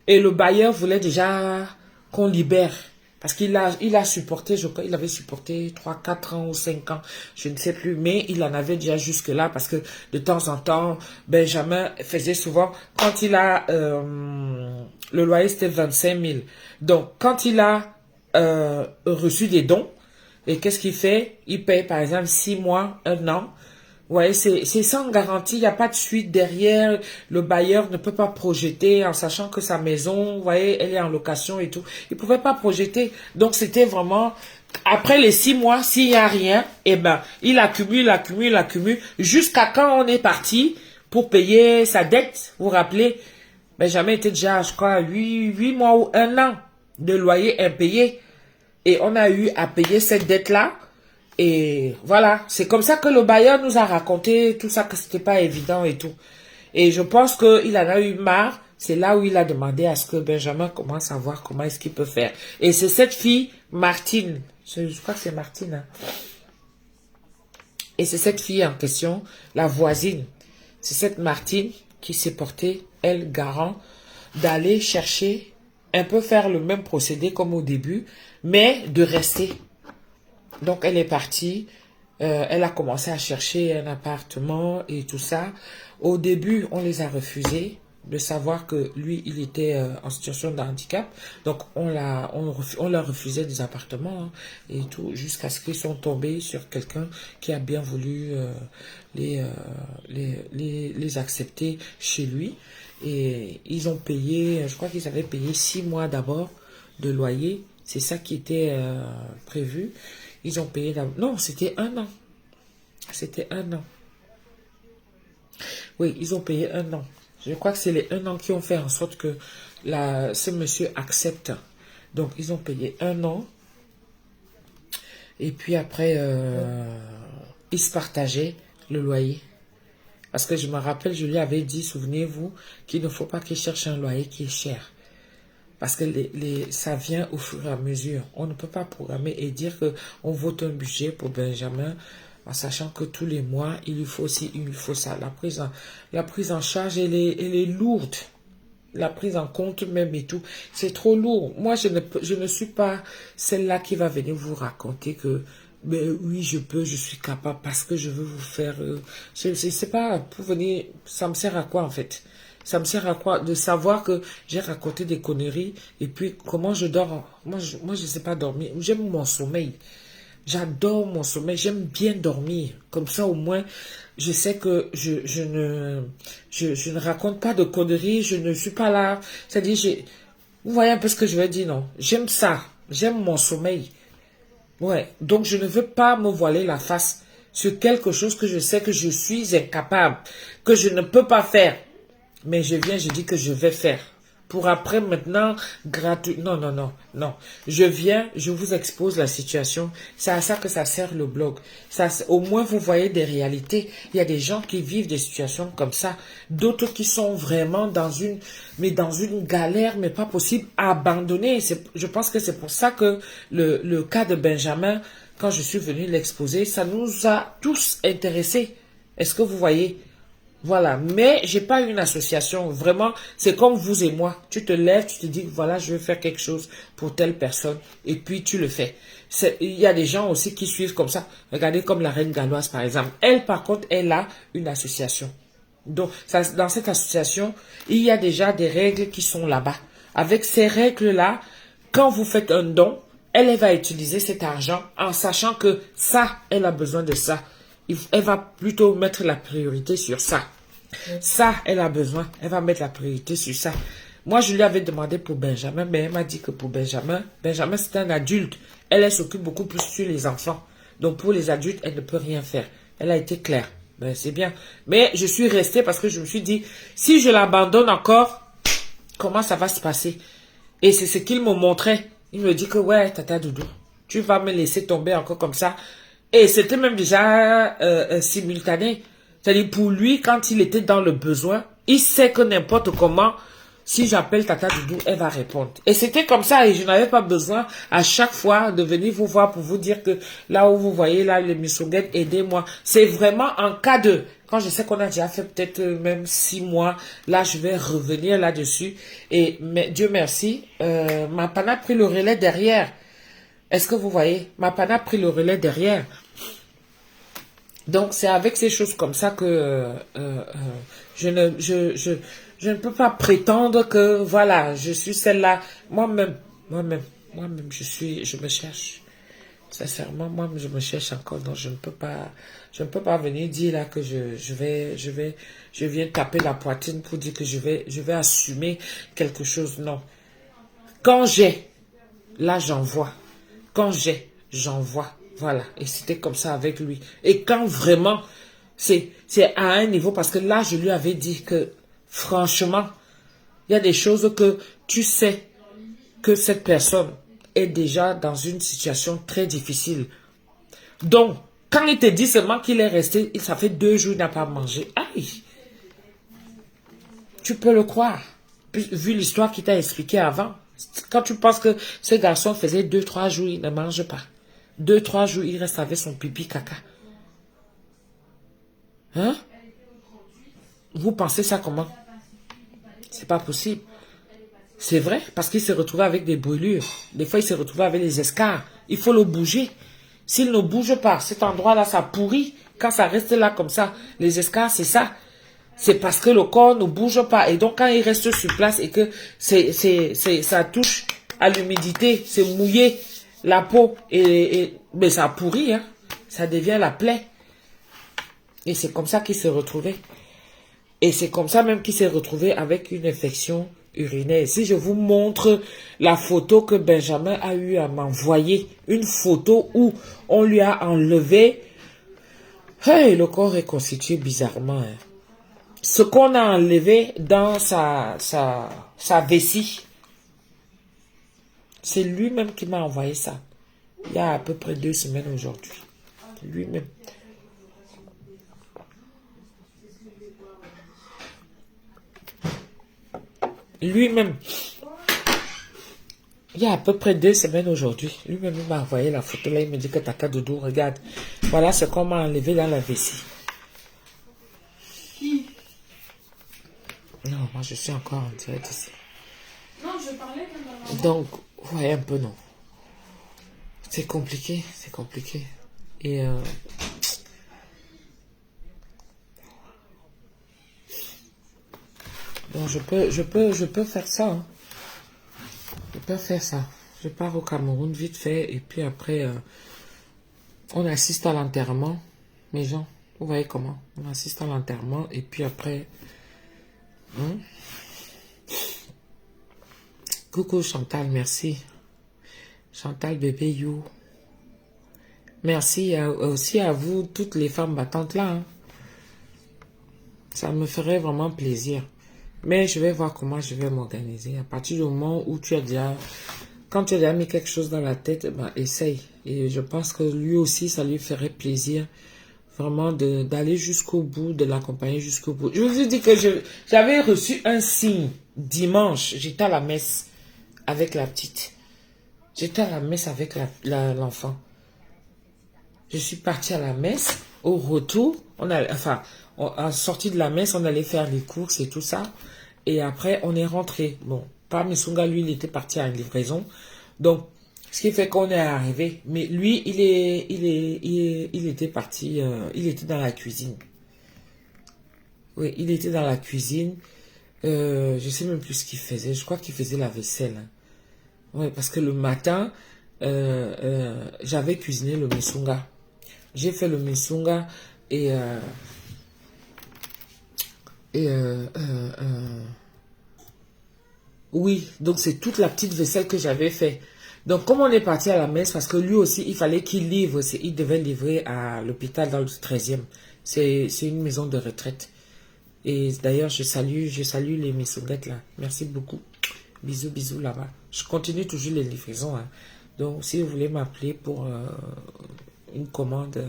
Et le bailleur voulait déjà qu'on libère. Parce il a supporté, je crois, il avait supporté 3, 4 ans ou 5 ans, je ne sais plus, mais il en avait déjà jusque-là, parce que de temps en temps, Benjamin faisait souvent, quand il a, le loyer c'était 25 000. Donc, quand il a reçu des dons, et qu'est-ce qu'il fait? Il paye par exemple 6 mois, 1 an. Ouais, c'est sans garantie, il n'y a pas de suite derrière, le bailleur ne peut pas projeter en sachant que sa maison, vous voyez, elle est en location et tout. Il ne pouvait pas projeter. Donc c'était vraiment, après les 6 mois, s'il n'y a rien, eh ben, il accumule, jusqu'à quand on est parti pour payer sa dette, vous vous rappelez, Benjamin était déjà, je crois, 8 mois ou 1 an de loyer impayé. Et on a eu à payer cette dette-là. Et voilà, c'est comme ça que le bailleur nous a raconté tout ça, que c'était pas évident et tout. Et je pense qu'il en a eu marre. C'est là où il a demandé à ce que Benjamin commence à voir comment est-ce qu'il peut faire. Et c'est cette fille, Martine, je crois que c'est Martine, hein. Et c'est cette fille en question, la voisine. C'est cette Martine qui s'est portée, elle, garant, d'aller chercher, un peu faire le même procédé comme au début, mais de rester. Donc, elle est partie, elle a commencé à chercher un appartement et tout ça. Au début, on les a refusés de savoir que lui, il était en situation de handicap. Donc, on leur refusait des appartements hein, et tout, jusqu'à ce qu'ils sont tombés sur quelqu'un qui a bien voulu les accepter chez lui. Et ils ont payé, je crois qu'ils avaient payé 6 mois d'abord de loyer. C'est ça qui était prévu. Ils ont payé... Non, c'était 1 an. C'était 1 an. Oui, ils ont payé 1 an. Je crois que c'est les 1 an qui ont fait en sorte que ce monsieur accepte. Donc, ils ont payé 1 an. Et puis après, ils se partageaient le loyer. Parce que je me rappelle, je lui avais dit, souvenez-vous, qu'il ne faut pas qu'il cherche un loyer qui est cher. Parce que ça vient au fur et à mesure. On ne peut pas programmer et dire qu'on vote un budget pour Benjamin en sachant que tous les mois, il lui faut ça. La prise en charge, elle est lourde. La prise en compte même et tout. C'est trop lourd. Moi, je ne suis pas celle-là qui va venir vous raconter que mais oui, je suis capable parce que je veux vous faire... c'est pas pour venir... Ça me sert à quoi en fait? Ça me sert à quoi de savoir que j'ai raconté des conneries et puis comment je dors? Moi, je sais pas dormir. J'aime mon sommeil. J'adore mon sommeil. J'aime bien dormir. Comme ça, au moins, je sais que je ne raconte pas de conneries. Je ne suis pas là. C'est-à-dire, vous voyez un peu ce que je veux dire, non? J'aime ça. J'aime mon sommeil. Ouais. Donc, je ne veux pas me voiler la face sur quelque chose que je sais que je suis incapable, que je ne peux pas faire. Mais je dis que je vais faire. Pour après, maintenant, gratuit. Non, non, non, non. Je viens, je vous expose la situation. C'est à ça que ça sert le blog. Ça, au moins, vous voyez des réalités. Il y a des gens qui vivent des situations comme ça. D'autres qui sont vraiment dans une galère, mais pas possible, abandonnés. Je pense que c'est pour ça que le cas de Benjamin, quand je suis venue l'exposer, ça nous a tous intéressés. Est-ce que vous voyez? Voilà, mais j'ai pas une association. Vraiment, c'est comme vous et moi. Tu te lèves, tu te dis, voilà, je veux faire quelque chose pour telle personne. Et puis, tu le fais. Il y a des gens aussi qui suivent comme ça. Regardez comme la reine galloise, par exemple. Elle, par contre, elle a une association. Donc, dans cette association, il y a déjà des règles qui sont là-bas. Avec ces règles-là, quand vous faites un don, elle va utiliser cet argent en sachant que ça, elle a besoin de ça. Elle va plutôt mettre la priorité sur ça. Ça, elle a besoin. Elle va mettre la priorité sur ça. Moi, je lui avais demandé pour Benjamin, mais elle m'a dit que pour Benjamin, c'est un adulte. Elle s'occupe beaucoup plus sur les enfants. Donc, pour les adultes, elle ne peut rien faire. Elle a été claire. Ben, c'est bien. Mais je suis restée parce que je me suis dit, si je l'abandonne encore, comment ça va se passer? Et c'est ce qu'il me montrait. Il me dit que, ouais, Tata Doudou, tu vas me laisser tomber encore comme ça. Et c'était même déjà simultané. C'est-à-dire pour lui, quand il était dans le besoin, il sait que n'importe comment, si j'appelle Tata Doudou, elle va répondre. Et c'était comme ça et je n'avais pas besoin à chaque fois de venir vous voir pour vous dire que là où vous voyez là les Missunguettes, aidez-moi. C'est vraiment en cas de... Quand je sais qu'on a déjà fait peut-être même 6 mois, là je vais revenir là-dessus. Et mais, Dieu merci, ma pana a pris le relais derrière. Est-ce que vous voyez? Ma pana a pris le relais derrière. Donc, c'est avec ces choses comme ça que je ne peux pas prétendre que, voilà, je suis celle-là. Moi-même, je me cherche. Sincèrement, moi, je me cherche encore. Donc, je ne peux pas venir dire là que je viens taper la poitrine pour dire que je vais assumer quelque chose. Non. Quand j'ai, là, j'envoie. Quand j'ai, j'envoie. Voilà. Et c'était comme ça avec lui. Et quand vraiment, c'est à un niveau, parce que là, je lui avais dit que, franchement, il y a des choses que tu sais que cette personne est déjà dans une situation très difficile. Donc, quand il te dit seulement qu'il est resté, ça fait 2 jours, il n'a pas mangé. Aïe! Tu peux le croire. Vu l'histoire qu'il t'a expliqué avant. Quand tu penses que ce garçon faisait 2-3 jours, il ne mange pas. 2-3 jours, il reste avec son pipi caca. Hein? Vous pensez ça comment? C'est pas possible. C'est vrai, parce qu'il s'est retrouvé avec des brûlures. Des fois, il s'est retrouvé avec les escarres. Il faut le bouger. S'il ne bouge pas, cet endroit-là, ça pourrit. Quand ça reste là comme ça, les escarres, c'est ça. C'est parce que le corps ne bouge pas. Et donc, quand il reste sur place et que ça touche à l'humidité, c'est mouillé, la peau, mais ça pourrit, hein. Ça devient la plaie. Et c'est comme ça qu'il s'est retrouvé. Et c'est comme ça même qu'il s'est retrouvé avec une infection urinaire. Si je vous montre la photo que Benjamin a eu à m'envoyer, une photo où on lui a enlevé, hey, le corps est constitué bizarrement, hein. Ce qu'on a enlevé dans sa vessie, c'est lui-même qui m'a envoyé ça. Il y a à peu près 2 semaines aujourd'hui. Lui-même. Lui-même. Il y a à peu près 2 semaines aujourd'hui. Lui-même m'a envoyé la photo là. Il me dit que Tata Doudou, regarde. Voilà ce qu'on m'a enlevé dans la vessie. Qui? Non, moi je suis encore en direct ici. Non, je parlais de... Donc, ouais, un peu non. C'est compliqué, c'est compliqué. Et bon, je peux faire ça. Hein. Je peux faire ça. Je pars au Cameroun vite fait et puis après, on assiste à l'enterrement. Mes gens, vous voyez comment? On assiste à l'enterrement et puis après... Coucou Chantal, merci. Chantal bébé you. Merci aussi à vous, toutes les femmes battantes là. Hein. Ça me ferait vraiment plaisir. Mais je vais voir comment je vais m'organiser. À partir du moment où tu as déjà... Quand tu as déjà mis quelque chose dans la tête, ben, essaye. Et je pense que lui aussi, ça lui ferait plaisir. Vraiment d'aller jusqu'au bout, de l'accompagner jusqu'au bout. Je vous ai dit que j'avais reçu un signe dimanche. J'étais à la messe avec la petite. J'étais à la messe avec l'enfant. Je suis partie à la messe. Au retour, on En sortie de la messe, on allait faire les courses et tout ça. Et après, on est rentré. Bon, pas Misunga, lui, il était parti à une livraison. Donc, ce qui fait qu'on est arrivé. Mais lui, il était parti, il était dans la cuisine. Oui, il était dans la cuisine. Je sais même plus ce qu'il faisait. Je crois qu'il faisait la vaisselle. Hein. Oui, parce que le matin, j'avais cuisiné le Misunga. J'ai fait le Misunga et oui, donc c'est toute la petite vaisselle que j'avais fait. Donc comme on est parti à la messe, parce que lui aussi, il fallait qu'il livre, il devait livrer à l'hôpital dans le 13e. C'est une maison de retraite. Et d'ailleurs, je salue les missoguettes là. Merci beaucoup. Bisous, bisous là-bas. Je continue toujours les livraisons. Hein. Donc si vous voulez m'appeler pour une commande,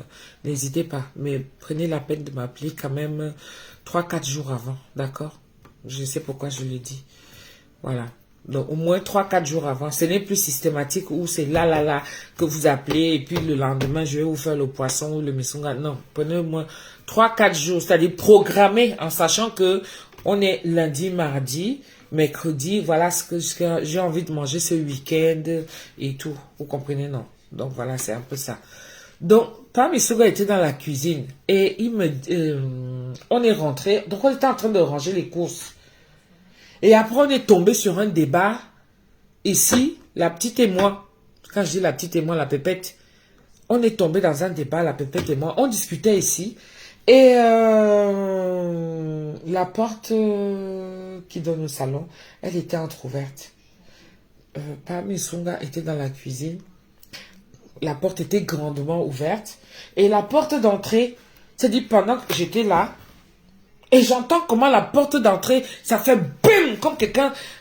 n'hésitez pas. Mais prenez la peine de m'appeler quand même 3-4 jours avant. D'accord? Je sais pourquoi je le dis. Voilà. Donc, au moins 3-4 jours avant. Ce n'est plus systématique où c'est là que vous appelez et puis le lendemain, je vais vous faire le poisson ou le missunga. Non. Prenez au moins 3-4 jours. C'est-à-dire programmer en sachant que on est lundi, mardi, mercredi. Voilà ce que j'ai envie de manger ce week-end et tout. Vous comprenez? Non. Donc, voilà, c'est un peu ça. Donc, Pam Missunga était dans la cuisine et on est rentré. Donc, on était en train de ranger les courses. Et après, on est tombé sur un débat. Ici, la petite et moi, quand je dis la petite et moi, la pépette, on est tombé dans un débat, la pépette et moi. On discutait ici. Et la porte qui donne au salon, elle était entrouverte. Pam Missunga était dans la cuisine. La porte était grandement ouverte. Et la porte d'entrée, c'est-à-dire pendant que j'étais là, et j'entends comment la porte d'entrée, ça fait BIM,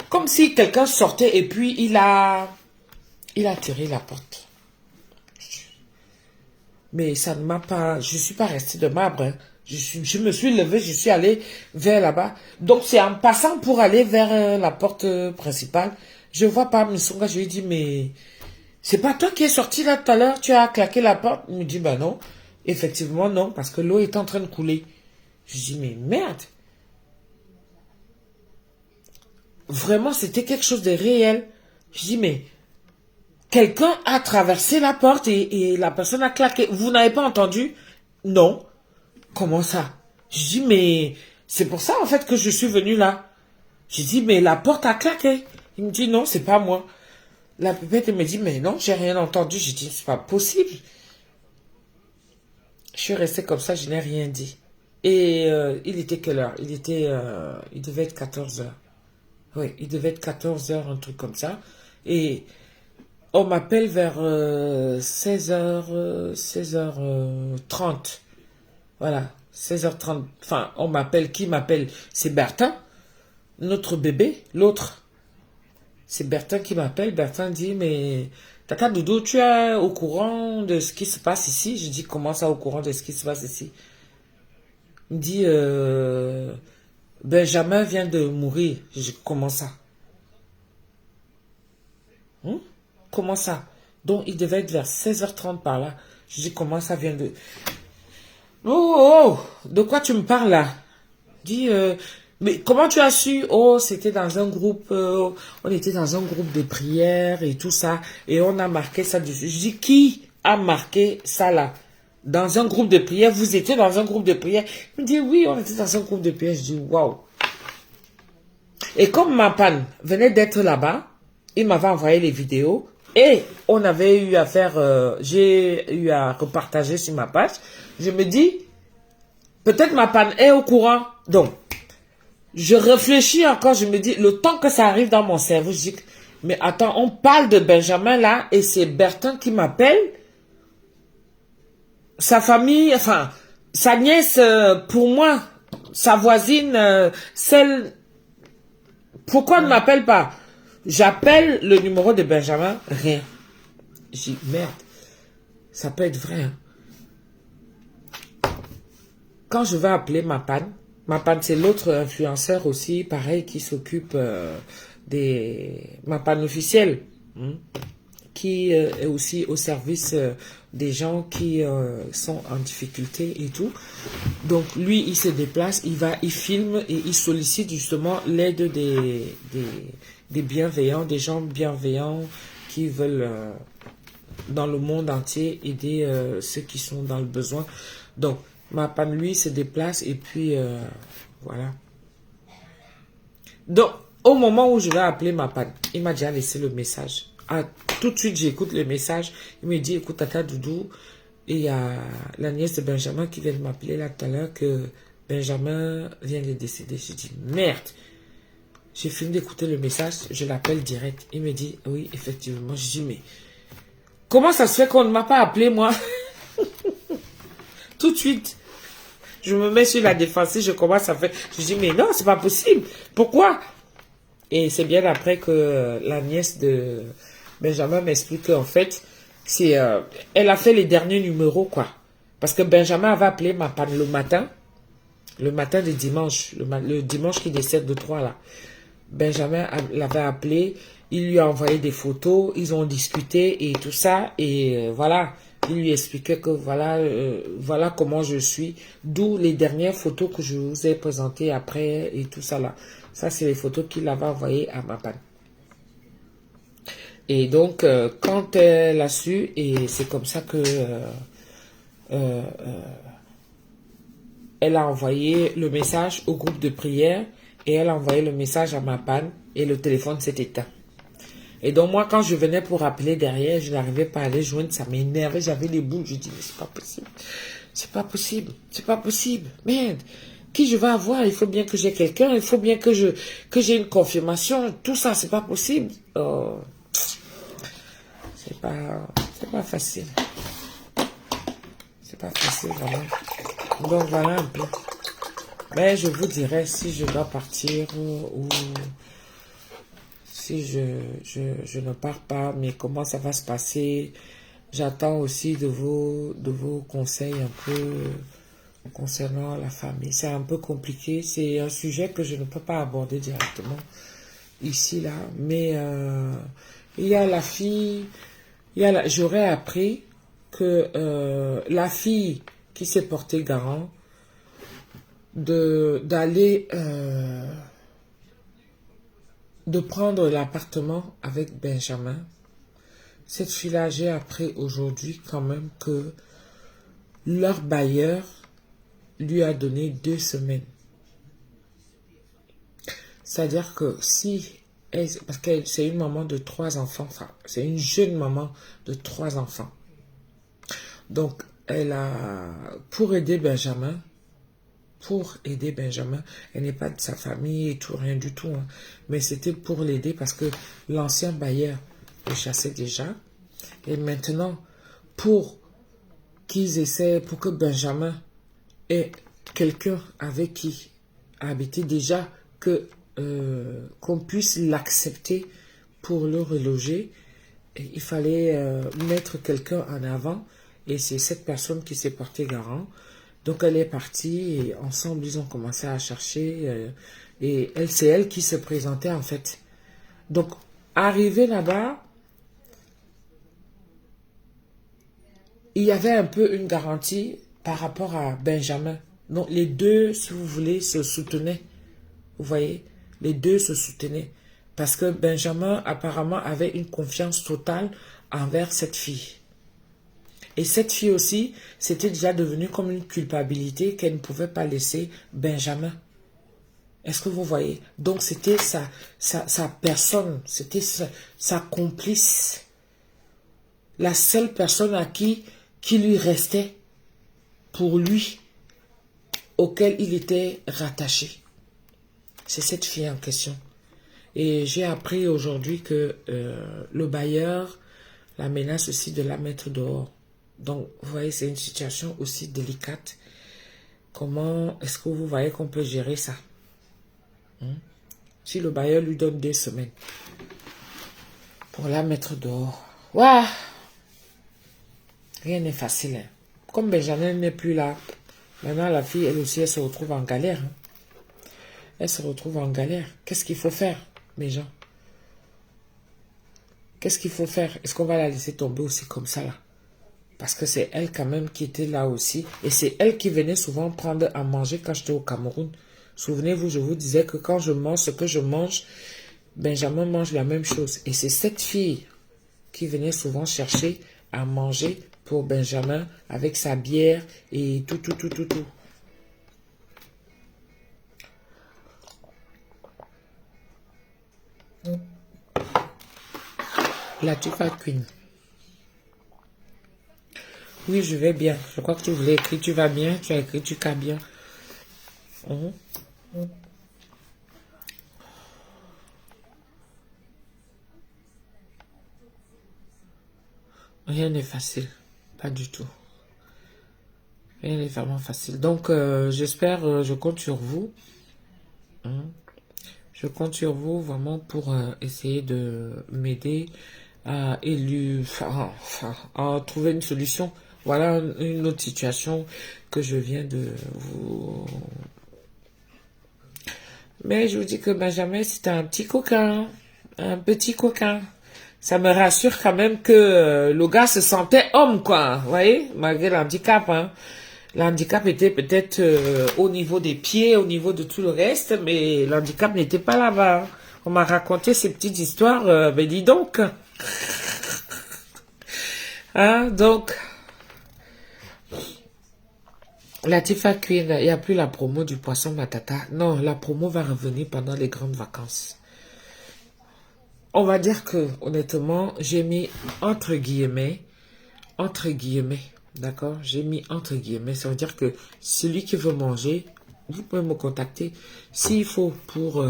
comme si quelqu'un sortait et puis il a tiré la porte. Mais ça ne m'a pas, je suis pas restée de marbre. Hein. Je me suis levée, je suis allée vers là-bas. Donc c'est en passant pour aller vers la porte principale, je vois pas Missunga, je lui dis mais c'est pas toi qui es sorti là tout à l'heure, tu as claqué la porte. Il me dit ben non, effectivement non, parce que l'eau est en train de couler. Je dis, mais merde. Vraiment, c'était quelque chose de réel. Je dis, mais quelqu'un a traversé la porte et la personne a claqué. Vous n'avez pas entendu? Non. Comment ça? Je dis, mais c'est pour ça en fait que je suis venu là. Je dis, mais la porte a claqué. Il me dit, non, c'est pas moi. La pépette me dit, mais non, j'ai rien entendu. Je dis, c'est pas possible. Je suis restée comme ça, je n'ai rien dit. Et il était quelle heure? Il devait être 14 heures. Oui, il devait être 14 heures, un truc comme ça. Et on m'appelle vers 16h, 16h30. Voilà, 16h30. Enfin, on m'appelle, qui m'appelle? C'est Bertin, notre bébé, l'autre. C'est Bertin qui m'appelle. Bertin dit, mais Tata Doudou, tu es au courant de ce qui se passe ici? Je dis, comment ça, au courant de ce qui se passe ici? Il me dit, Benjamin vient de mourir. Je dis, comment ça? Comment ça? Donc, il devait être vers 16h30 par là. Je dis, comment ça vient de... Oh, de quoi tu me parles là? Il dit, mais comment tu as su? Oh, c'était dans un groupe, on était dans un groupe de prière et tout ça. Et on a marqué ça dessus. Je dis, qui a marqué ça là? Dans un groupe de prière, vous étiez dans un groupe de prière. Il me dit, oui, on était dans un groupe de prière. Je dis, waouh. Et comme ma panne venait d'être là-bas, il m'avait envoyé les vidéos. Et on avait eu à faire, j'ai eu à repartager sur ma page. Je me dis, peut-être ma panne est au courant. Donc, je réfléchis encore, je me dis, le temps que ça arrive dans mon cerveau, je dis, mais attends, on parle de Benjamin là, et c'est Bertin qui m'appelle. Sa famille, enfin, sa nièce, pour moi, sa voisine, celle... Pourquoi elle ne m'appelle pas? J'appelle le numéro de Benjamin, rien. J'ai dit, merde, ça peut être vrai. Hein. Quand je vais appeler ma panne, c'est l'autre influenceur aussi, pareil, qui s'occupe des... Ma panne officielle, qui est aussi au service des gens qui sont en difficulté et tout. Donc lui, il se déplace, il filme et il sollicite justement l'aide des bienveillants, des gens bienveillants qui veulent dans le monde entier aider ceux qui sont dans le besoin. Donc Mapan, lui, se déplace et puis voilà. Donc, au moment où je vais appeler Mapan, il m'a déjà laissé le message. Ah, tout de suite, j'écoute le message. Il me dit, écoute, Tata Doudou, et il y a la nièce de Benjamin qui vient de m'appeler là tout à l'heure que Benjamin vient de décéder. J'ai dit, merde. J'ai fini d'écouter le message, je l'appelle direct. Il me dit, oui, effectivement. Je dis, mais comment ça se fait qu'on ne m'a pas appelé, moi? Tout de suite. Je me mets sur la défensive, je commence à faire... Je dis, mais non, c'est pas possible. Pourquoi? Et c'est bien après que la nièce de Benjamin m'explique qu'en fait, c'est, elle a fait les derniers numéros, quoi. Parce que Benjamin avait appelé Mapan le matin de dimanche, le dimanche qui décède de 3 là. Benjamin l'avait appelé, il lui a envoyé des photos, ils ont discuté et tout ça, et voilà. Il lui expliquait que voilà comment je suis, d'où les dernières photos que je vous ai présentées après et tout ça là. Ça, c'est les photos qu'il avait envoyées à Mapan. Et donc, quand elle a su, et c'est comme ça que elle a envoyé le message au groupe de prière, et elle a envoyé le message à Mapan, et le téléphone s'est éteint. Et donc, moi, quand je venais pour appeler derrière, je n'arrivais pas à aller joindre, ça m'énervait, j'avais les boules, je dis, mais c'est pas possible, c'est pas possible, c'est pas possible, merde, qui je vais avoir, il faut bien que j'ai quelqu'un, il faut bien que j'ai une confirmation, tout ça, c'est pas possible, oh, c'est pas facile, c'est pas facile, vraiment. Donc, voilà un peu. Mais je vous dirai si je dois partir ou... Si je ne pars pas, mais comment ça va se passer? J'attends aussi de vos conseils un peu concernant la famille. C'est un peu compliqué. C'est un sujet que je ne peux pas aborder directement ici, là. Mais il y a la fille, j'aurais appris que la fille qui s'est portée garant d'aller... de prendre l'appartement avec Benjamin. Cette fille-là, j'ai appris aujourd'hui quand même que leur bailleur lui a donné 2 semaines. C'est-à-dire que si... parce que c'est une maman de 3 enfants, enfin, c'est une jeune maman de 3 enfants. Donc, elle a... Pour aider Benjamin, elle n'est pas de sa famille et tout, rien du tout, hein. Mais c'était pour l'aider parce que l'ancien bailleur le chassait déjà. Et maintenant, pour que Benjamin ait quelqu'un avec qui habiter déjà, qu'on puisse l'accepter pour le reloger, et il fallait mettre quelqu'un en avant, et c'est cette personne qui s'est portée garant. Donc elle est partie et ensemble ils ont commencé à chercher et c'est elle qui se présentait en fait. Donc arrivé là-bas, il y avait un peu une garantie par rapport à Benjamin. Donc les deux, si vous voulez, se soutenaient. Vous voyez, les deux se soutenaient. Parce que Benjamin apparemment avait une confiance totale envers cette fille. Et cette fille aussi, c'était déjà devenu comme une culpabilité qu'elle ne pouvait pas laisser Benjamin. Est-ce que vous voyez? Donc c'était sa personne, c'était sa complice. La seule personne qui lui restait pour lui, auquel il était rattaché. C'est cette fille en question. Et j'ai appris aujourd'hui que le bailleur la menace aussi de la mettre dehors. Donc, vous voyez, c'est une situation aussi délicate. Comment est-ce que vous voyez qu'on peut gérer ça? Si le bailleur lui donne 2 semaines pour la mettre dehors. Waouh! Rien n'est facile. Hein. Comme Benjamin n'est plus là, maintenant la fille, elle aussi, elle se retrouve en galère. Hein. Elle se retrouve en galère. Qu'est-ce qu'il faut faire, mes gens? Qu'est-ce qu'il faut faire? Est-ce qu'on va la laisser tomber aussi comme ça là? Parce que c'est elle quand même qui était là aussi. Et c'est elle qui venait souvent prendre à manger quand j'étais au Cameroun. Souvenez-vous, je vous disais que quand je mange ce que je mange, Benjamin mange la même chose. Et c'est cette fille qui venait souvent chercher à manger pour Benjamin avec sa bière et tout. La Tufa Queen. Oui, je vais bien. Je crois que tu voulais écrire tu vas bien. Tu as écrit tu vas bien. Rien n'est facile. Pas du tout. Rien n'est vraiment facile. Donc, j'espère, je compte sur vous. Je compte sur vous vraiment pour essayer de m'aider à à trouver une solution. Voilà une autre situation que je viens de vous... Mais je vous dis que Benjamin, c'est un petit coquin. Un petit coquin. Ça me rassure quand même que le gars se sentait homme, quoi. Vous voyez, malgré l'handicap, hein. L'handicap était peut-être au niveau des pieds, au niveau de tout le reste, mais l'handicap n'était pas là-bas. On m'a raconté ces petites histoires, mais dis donc. Hein, donc, la Tifa Queen, il n'y a plus la promo du poisson matata. Non, la promo va revenir pendant les grandes vacances. On va dire que, honnêtement, j'ai mis entre guillemets, d'accord? J'ai mis entre guillemets, ça veut dire que celui qui veut manger, vous pouvez me contacter. S'il faut pour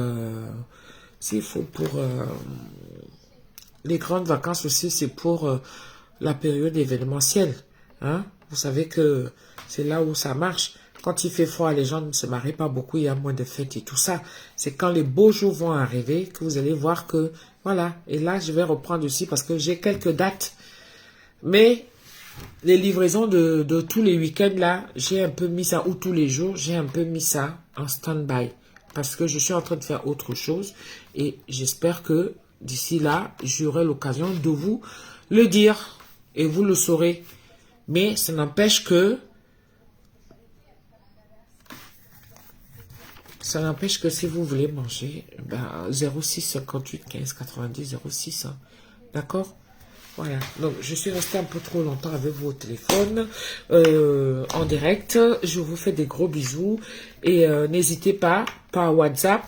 les grandes vacances aussi, c'est pour la période événementielle. Hein? Vous savez que c'est là où ça marche. Quand il fait froid, les gens ne se marient pas beaucoup, il y a moins de fêtes et tout ça. C'est quand les beaux jours vont arriver que vous allez voir que, voilà. Et là, je vais reprendre aussi parce que j'ai quelques dates. Mais les livraisons de tous les week-ends là, j'ai un peu mis ça, ou tous les jours, j'ai un peu mis ça en stand-by. Parce que je suis en train de faire autre chose. Et j'espère que d'ici là, j'aurai l'occasion de vous le dire. Et vous le saurez. Mais ça n'empêche que si vous voulez manger, ben 06 58 15 90 06. Hein. D'accord? Voilà. Donc, je suis restée un peu trop longtemps avec vous au téléphone, en direct. Je vous fais des gros bisous. Et n'hésitez pas, par WhatsApp,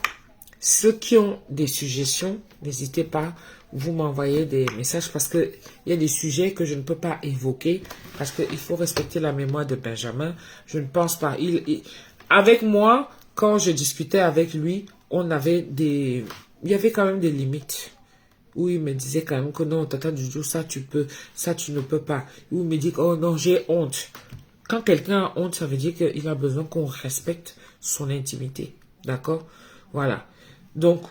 ceux qui ont des suggestions, n'hésitez pas, vous m'envoyez des messages parce que il y a des sujets que je ne peux pas évoquer parce qu'il faut respecter la mémoire de Benjamin. Je ne pense pas. Avec moi, quand je discutais avec lui, il y avait quand même des limites. Où il me disait quand même que non, Tata Jojo, ça tu peux, ça tu ne peux pas. Où il me dit que oh non, j'ai honte. Quand quelqu'un a honte, ça veut dire qu'il a besoin qu'on respecte son intimité. D'accord? Voilà. Donc,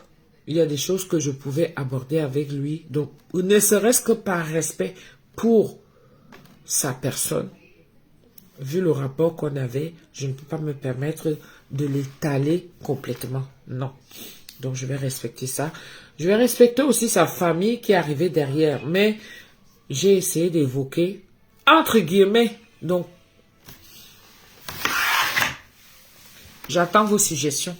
il y a des choses que je pouvais aborder avec lui. Donc, ne serait-ce que par respect pour sa personne. Vu le rapport qu'on avait, je ne peux pas me permettre de l'étaler complètement. Non. Donc, je vais respecter ça. Je vais respecter aussi sa famille qui est arrivée derrière. Mais j'ai essayé d'évoquer, entre guillemets, donc, j'attends vos suggestions.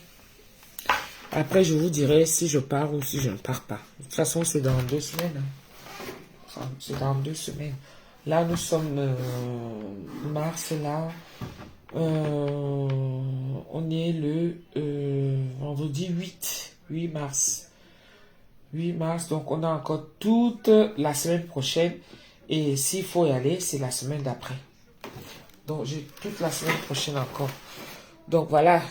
Après, je vous dirai si je pars ou si je ne pars pas. De toute façon, c'est dans 2 semaines. Hein. C'est dans 2 semaines. Là, nous sommes mars, là. On est le vendredi 8 mars. 8 mars, donc on a encore toute la semaine prochaine. Et s'il faut y aller, c'est la semaine d'après. Donc, j'ai toute la semaine prochaine encore. Donc, voilà.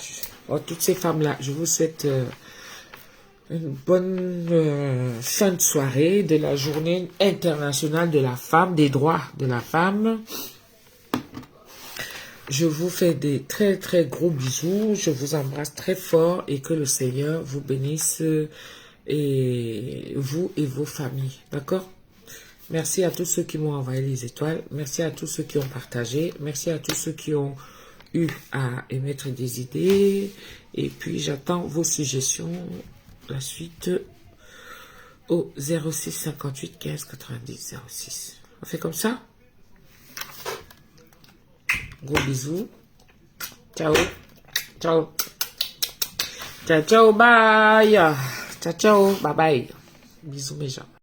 Toutes ces femmes-là, je vous souhaite une bonne fin de soirée de la journée internationale de la femme, des droits de la femme. Je vous fais des très très gros bisous. Je vous embrasse très fort et que le Seigneur vous bénisse et vous et vos familles. D'accord? Merci à tous ceux qui m'ont envoyé les étoiles. Merci à tous ceux qui ont partagé. Merci à tous ceux qui ont eu à émettre des idées. Et puis, j'attends vos suggestions. La suite au 06 58 15 90 06. On fait comme ça. Gros bisous. Ciao. Ciao. Ciao, ciao, bye. Ciao, ciao, bye bye. Bisous mes gens.